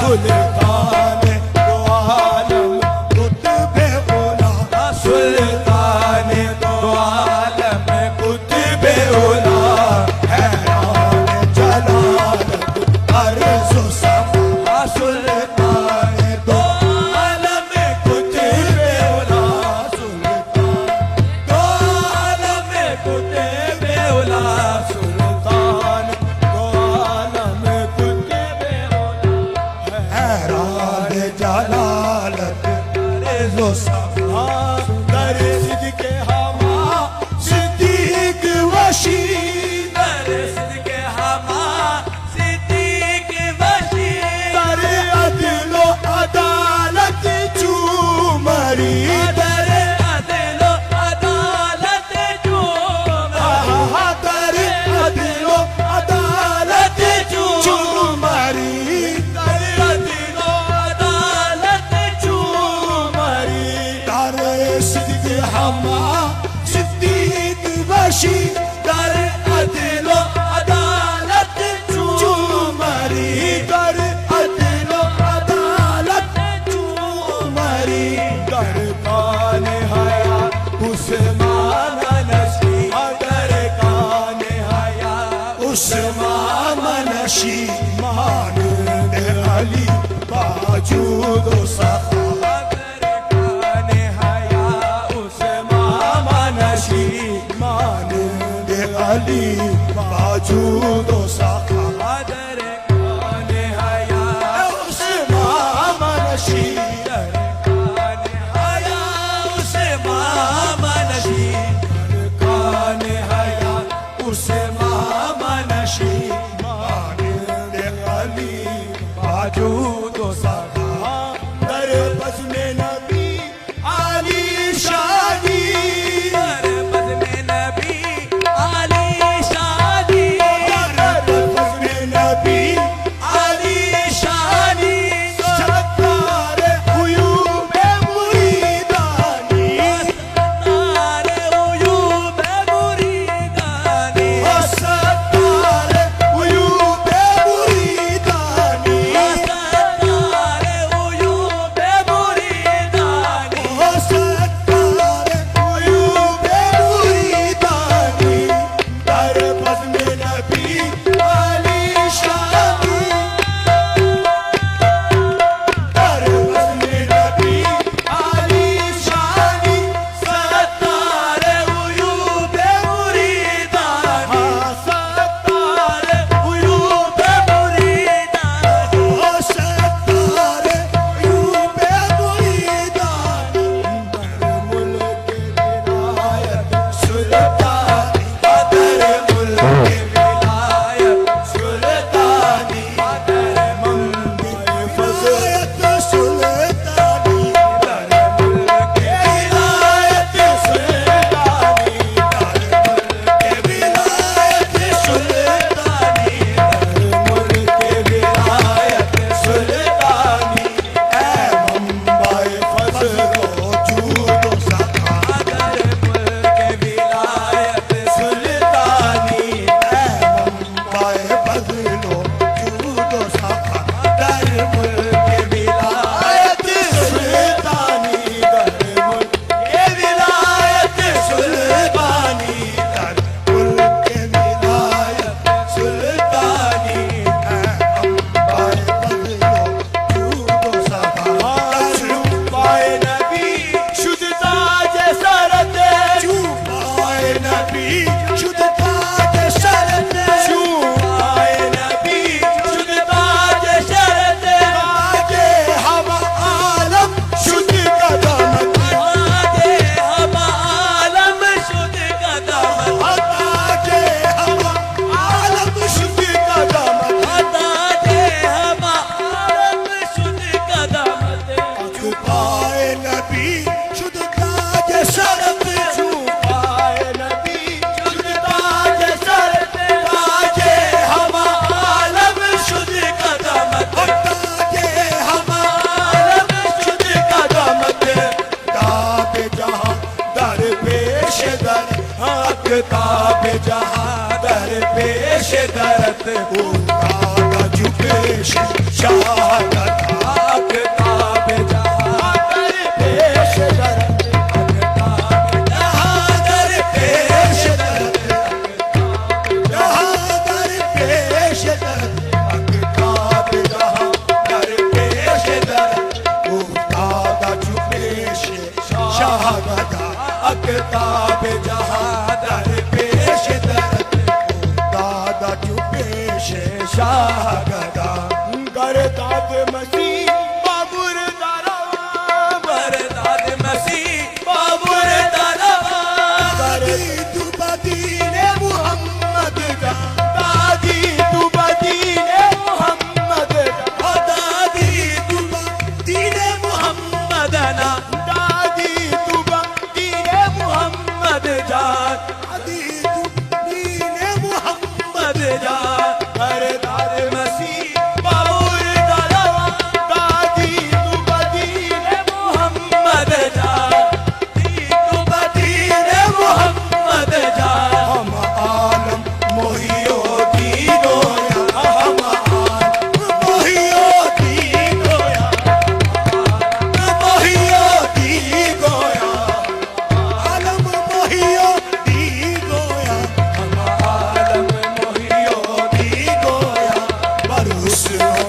Speaker 3: सुल्तान दो आलम कुतुबे उला सुल्तान दो आलम कुतुबे उला हैरान जलालत अर्ज़ व समा सुल्तान दो आलम कुतुबे उला सुल्तान दो आलम कुतुबे उला सुल्तान दो आलम कुतुबे उला हैरान जलालत अर्ज़ व समा दर सिद्क़े हमा सिद्दीक़ वशी दर सिद्क़े हमा सिद्दीक़ वशी दर अदल व अदालत चूमरी दर अदल व अदालत चूमरी दर अदल व अदालत चूमरी दर अदल व अदालत चूमरी दर सिद्क़े हमा सिद्दीक़ वशी दर अदल व अदालत चूमरी दर अदल व अदालत चूमरी दर कान हया उस्मान नशी दर कान हया उस्मान नशी मान अली बाजूद व सखा दर कान हया उस्मान नशी मान अली बाजूद व सखा दर कान हया उस्मान नशी दर कान हया उस्मान नशी दर कान हया उस्मान नशी मान अली बाजूद व सखा दर बज़्म नबी आली शादी दर बज़्म नबी आली शादी दर बज़्म नबी आली शादी सत्तार उयूब मुरीदानी सत्तार उयूब मुरीदानी सत्तार उयूब मुरीदानी सत्तार उयूब मुरीदानी सत्तार उयूब मुरीदानी दर बज़्म नबी आली शादी दर बज़्म नबी आली शादी सत्तार उयूब मुरीदानी सत्तार उयूब मुरीदानी सत्तार उयूब मुरीदानी दर मुल्क विलायत सुल्तानी दर मुल्क विलायत सुल्तानी दर मंदी फज़ायत सुल्तानी दर मुल्क विलायत सुल्तानी दर मुल्क विलायत सुल्तानी दर मुल्क विलायत सुल्तानी ऐ मंबाए फज़ल व जूद व सखा दर मुल्क विलायत सुल्तानी ऐ मंबाए फज़ल व जूद व सखा दर मुल्क विलायत सुल्तानी दर मुल्क विलायत सुल्तानी दर मुल्क विलायत सुल्तानी ऐ मंबाए फज़ल व जूद व सखा चूपाए नबी शुद्ध ताज सरत चूपाए नबी शुद्ध ताज शरत चूपाए नबी शुद्ध ताज शरत ताजे हम आलम शुद्ध कदमत ताजे हम आलम शुद्ध कदमत ताजे हम आलम शुद्ध कदमत ताजे हम आलम शुद्ध कदमत चूपाए नबी शुद्ध ताज शरत चूपाए नबी शुद्ध ताज शरत ताजे हम आलम शुद्ध कदमत ताजे हम आलम शुद्ध कदमत ताब जहां दर पेश दर हक ताब जहां दर पेश दरत उनका गज पेश शहादत बरदाद मसीह बाबुर दारवा बरदाद मसीह बाबुर दारवा दादी तू बदीने मुहम्मद दा दादी तू बदीने मुहम्मद दा दादी तू बदीने मुहम्मद ना दादी तू बदीने मुहम्मद जा दादी तू बदीने मुहम्मद जा बरदाद मसीह बाबुर दारवा दादी तू बदीने मुहम्मद जा दादी तू बदीने मुहम्मद जा हम आलम मोहियो दीनोया हम आलम मोहियो दीनोया मोहियो दीनोया आलम मोहियो दीनोया हम आलम मोहियो दीनोया बरुस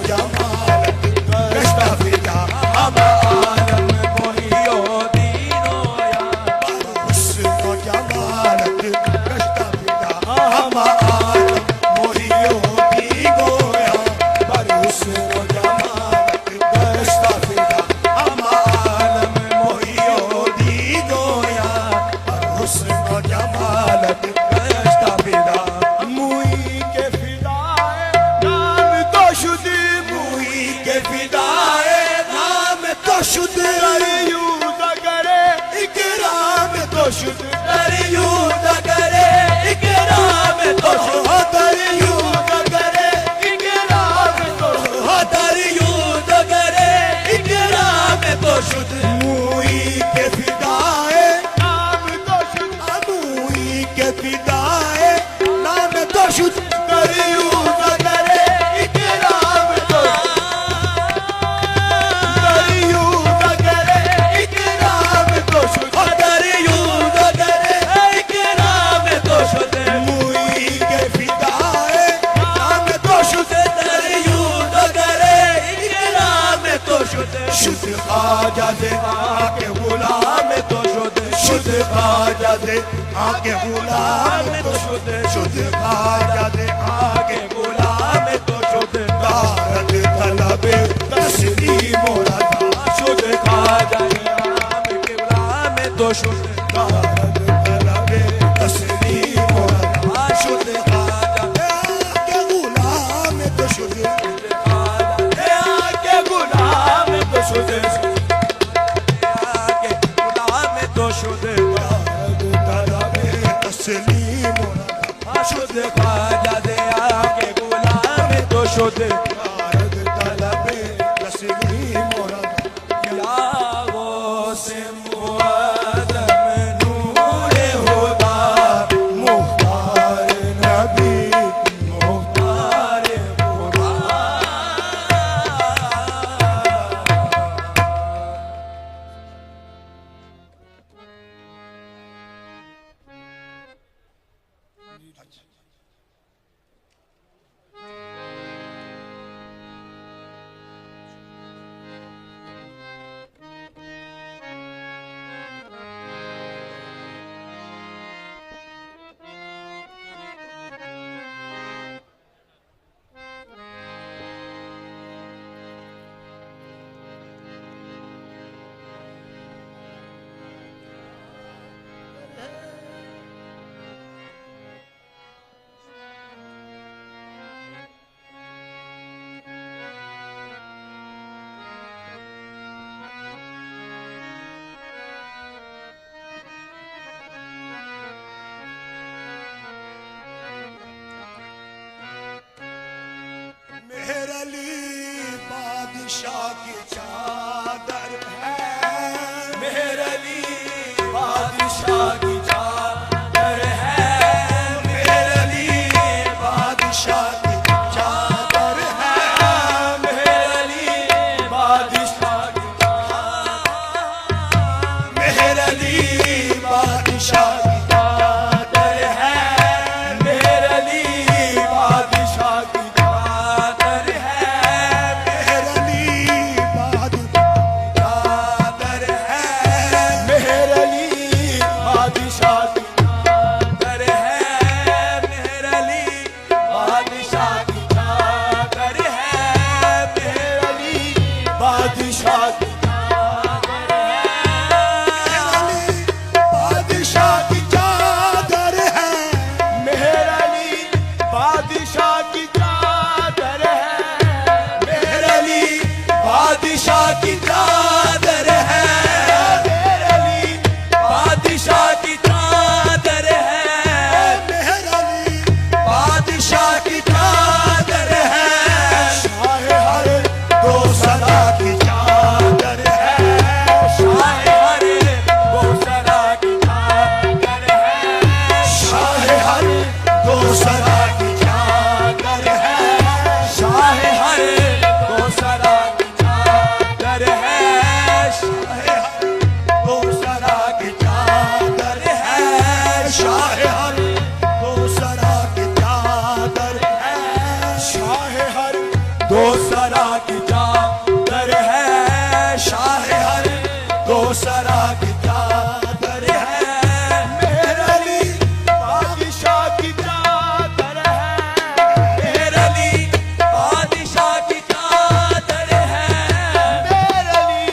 Speaker 3: जमालत गश्ता फिदा हम आलम मोहियो दीनोया बरुस जमालत गश्ता फिदा हम आलम मोहियो दीनोया बरुस जमालत गश्ता फिदा हम आलम मोहियो दीनोया बरुस जमालत गश्ता फिदा मुई के फिदाए नाम तो शुद्ध मुई के फिदाए नाम तो शुद्ध यूद करे इकराम तो शुद्ध यूद करे इकराम तो शुद्ध यूद करे इकराम तो शुद्ध यूद करे इकराम तो शुद्ध मुई के फिदाए नाम तो शुद्ध मुई के फिदाए नाम तो शुद्ध यूद करे इकराम तो यूद करे इकराम तो शुद्ध यूद करे इकराम तो शुद्ध मुई के फिदाए नाम तो शुद्ध यूद करे इकराम तो शुद्ध शुद्ध खाजा दे आके गुलाम तो शुद्ध शुद्ध खाजा दे आके गुलाम तो शुद्ध शुद्ध खाजा दे आके गुलाम तो शुद्ध कारत तलबे तस्लीम मोरा शुद्ध खाजा दे आके गुलाम तो शुद्ध कारत तलबे तस्लीम मोरा शुद्ध खाजा दे आके गुलाम तो शुद्ध खाजा दे आके गुलाम तो शुद्ध आके गुलाम तो शुद्ध कारत तलबे तस्लीम मोरा शुद्ध खाजा दे आके गुलाम तो शुद्ध कारत तलबे तस्लीम मोरा या वो से मुआदम नूरे हुदा मुख्तार नबी मुख्तार खुदा बादशाह की चादर है मेरे लिए बादशाह की चादर है मेरे लिए बादशाह की चादर है मेरे लिए बादशाह की मेरे लिए बादशाह की चादर है मेरे लिए बादशाह की चादर है मेरे लिए बादशाह की बादशाह की चादर है, मेहर अली बादशाह की चादर है, मेहर अली बादशाह की चादर है, मेहर अली बादशाह की चादर है, मेहर अली बादशाह की चादर है, शाह हर दो सदा की चादर है, शाह हर दो सदा की चादर है, शाह हर दो सदा की चादर है, शाह हर दो सदा की चादर है, शाह हर दो सदा की चादर है, शाह हर दो सदा की चादर है, शाह हर दो सदा की चादर है, शाह हर दो सदा की चादर है, मेहर अली बादशाह की चादर है, मेहर अली बादशाह की चादर है, मेहर अली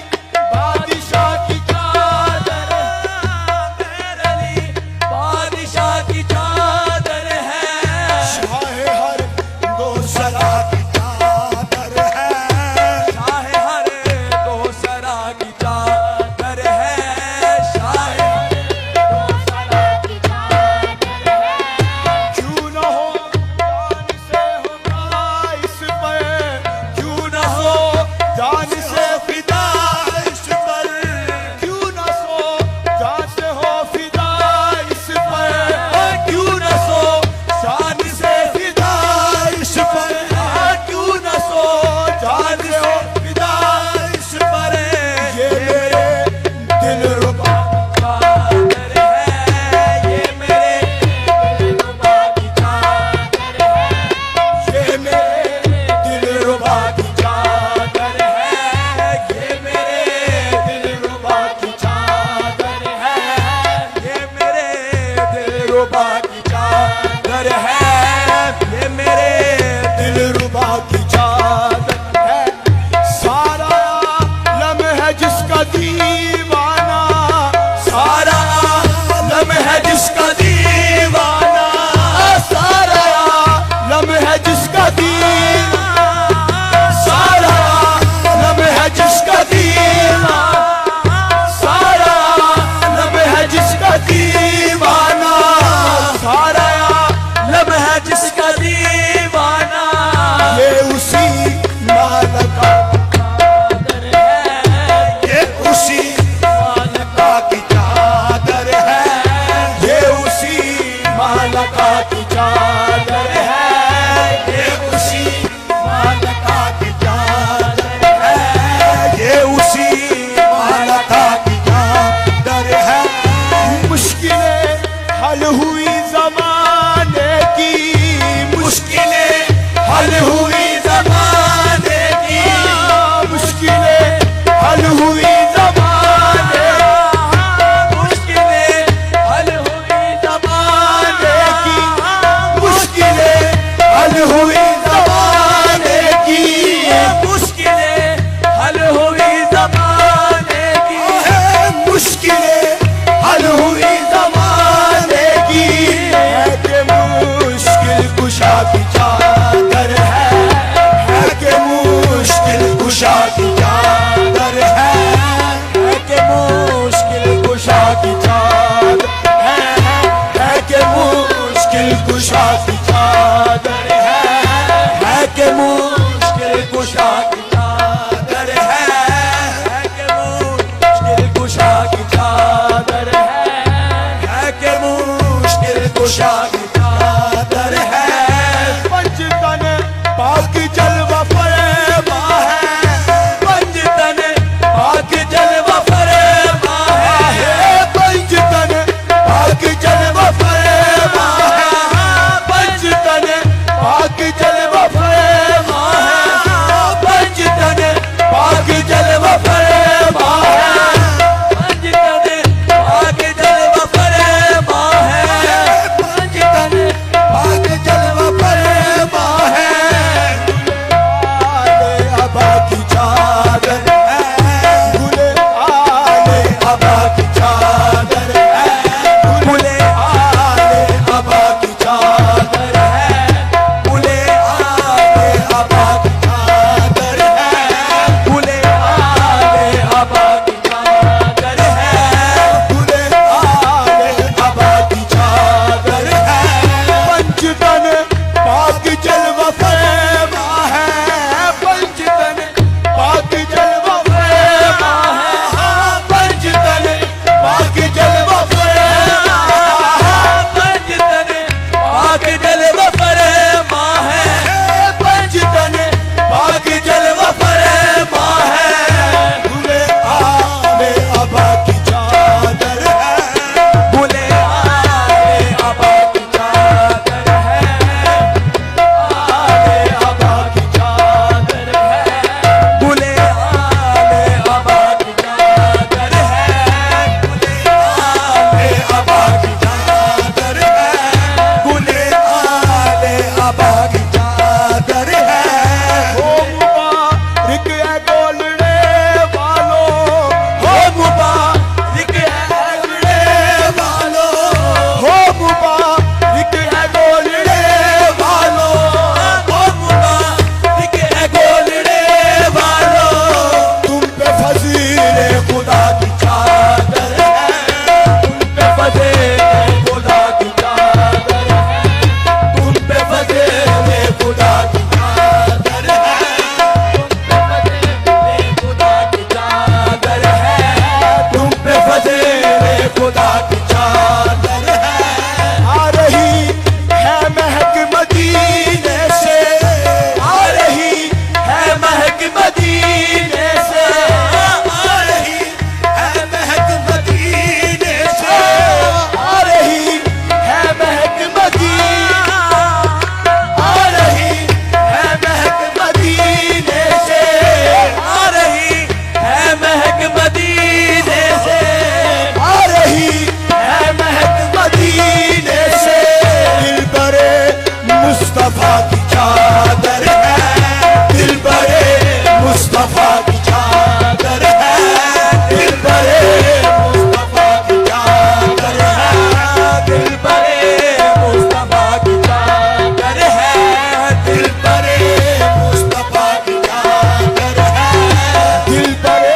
Speaker 3: बादशाह की चादर है, मेहर अली बादशाह की चादर है, शाह हर दो सदा की चादर है, शाह हर दो सदा की चादर है, शाह हर दो सदा की चादर है, क्यों न हो जान से होगा इस पर, क्यों न हो जान से फिदा इस पर, क्यों न सो जान से हो फिदा इस पर, क्यों न सो जान से फिदा इस पर, क्यों न सो जान से हो फिदा इस पर, ये मेरे दिलरुबा चादर है, ये मेरे दिलरुबा की चादर है, ये मेरे दिलरुबा की चादर है, ये मेरे दिलरुबा की चादर है, ये मेरे दिलरुबा की चादर है, ये मेरे दिलरुबा की चादर है, सारा आलम है जिसका दीवाना, सारा आलम है जिसका दीवाना, सारा आलम है जिसका दीवाना, सारा आलम है जिसका दीवाना, सारा आलम है जिसका दीवाना, सारा आलम है जिसका दीवाना, ये उसी मालका चादर है, ये उसी मालका की चादर है, ये उसी मालका की चादर है, ये उसी मालका की चादर है, ये उसी मालका की चादर है, मुश्किलें हल हुई ज़माने की, मुश्किलें हल हुई ज़माने की, मुश्किलें हल हुई ज़माने, मुश्किलें हल हुई ज़माने की, मुश्किलें हल हुई ज़माने की, मुश्किलें हल हुई ज़माने की, मुश्किलें हल हुई ज़माने की, है कि मुश्किल कुशा की चादर है कि मुश्किल कुशा की चादर है कि मुश्किल कुशा की चादर है कि मुश्किल कुशा की चादर है कि मुश्किल कुशा की चादर है कि मुश्किल कुशा की चादर है कि मुश्किल कुशा की चादर है, पंजतन पाक जलवा फरेबा है, पंजतन पाक जलवा फरेबा है, पंजतन पाक जलवा फरेबा है, पंजतन पाक जलवा फरेबा है, पंजतन मुस्तफा की चादर है दिल बरे मुस्तफा की चादर है दिल बरे मुस्तफा की चादर है दिल बरे मुस्तफा की चादर है दिल बरे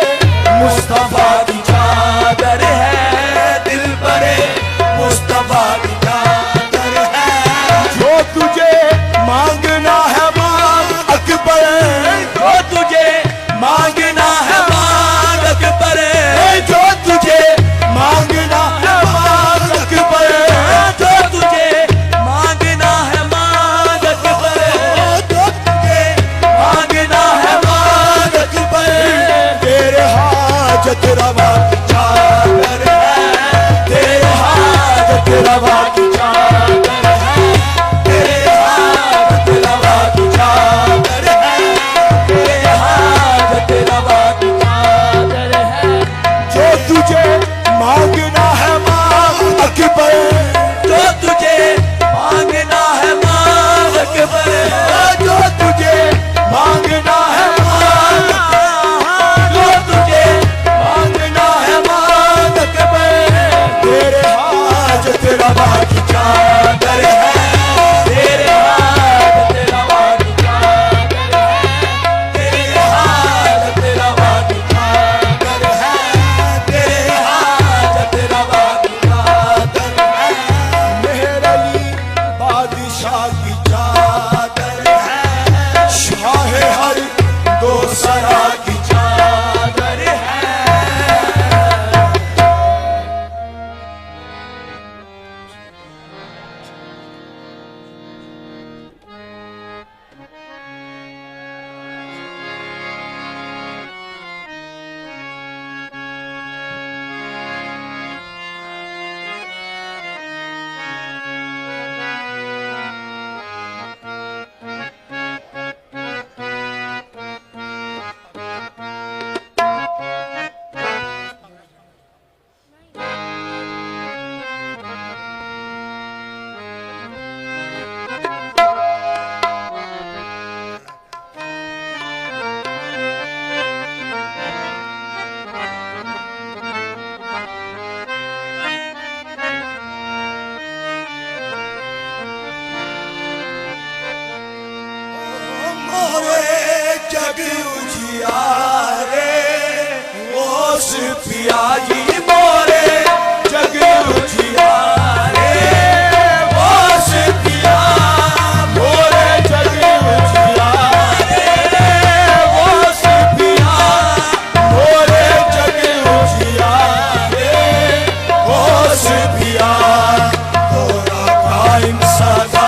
Speaker 3: मुस्तफा की चादर है दिल बरे मुस्तफा की चादर है जो तुझे मांगना है मांग अकबर जो तुझे मांगना है मांग अकबर जो तुझे मांगना है मांग अकबर जो तुझे मांगना है मांग अकबर जो तुझे मांगना है मांग अकबर तेरे हाजत रवा की चादर है तेरे हाजत रवा की चादर है तेरे हाजत रवा की चादर है तेरे हाजत रवा की चादर है जो तुझे मांगना है मांग अकबर जो तुझे मांगना है मांग अकबर जो तुझे मांगना है मांग जो तुझे मांगना है मांग अकबर तेरे हाजत रवा की चादर है तेरे हाजत रवा की चादर है तेरे हाजत रवा की चादर है तेरे हाजत रवा की चादर है मेहर अली बादशाह की चादर है शाह हर दो सरा की चादर है मोरे जग उजियारे ओस पिया जी मोरे जग उजियारे ओस पिया मोरे जग उजियारे ओस पिया मोरे जग उजियारे ओस पिया तोरा कायम सदा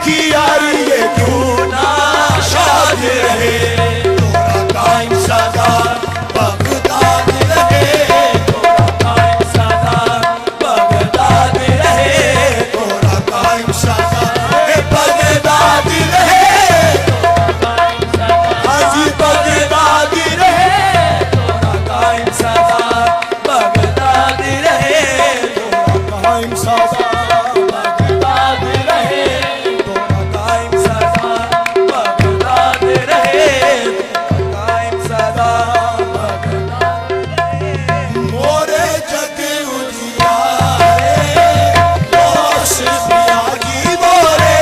Speaker 3: की यारी ये क्यों ना शाद रहे, तोरा कायम सदा बगदाद रहे, तोरा कायम सदा बगदाद रहे, तोरा कायम सदा बगदाद रहे, हाजी बगदाद रहे, तोरा कायम सदा बगदाद रहे, तोरा कायम सदा बगदाद रहे, तोरा कायम सदा बगदाद रहे, तोरा कायम सदा बगदाद रहे। मोरे जग उजियारे दोष पिया की, मोरे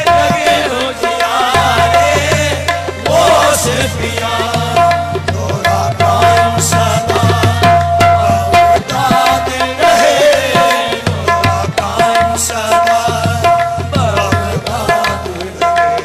Speaker 3: जग उजियारे दोष पिया, तोरा कायम सदा बगदाद रहे, तोरा कायम सदा बगदाद रहे।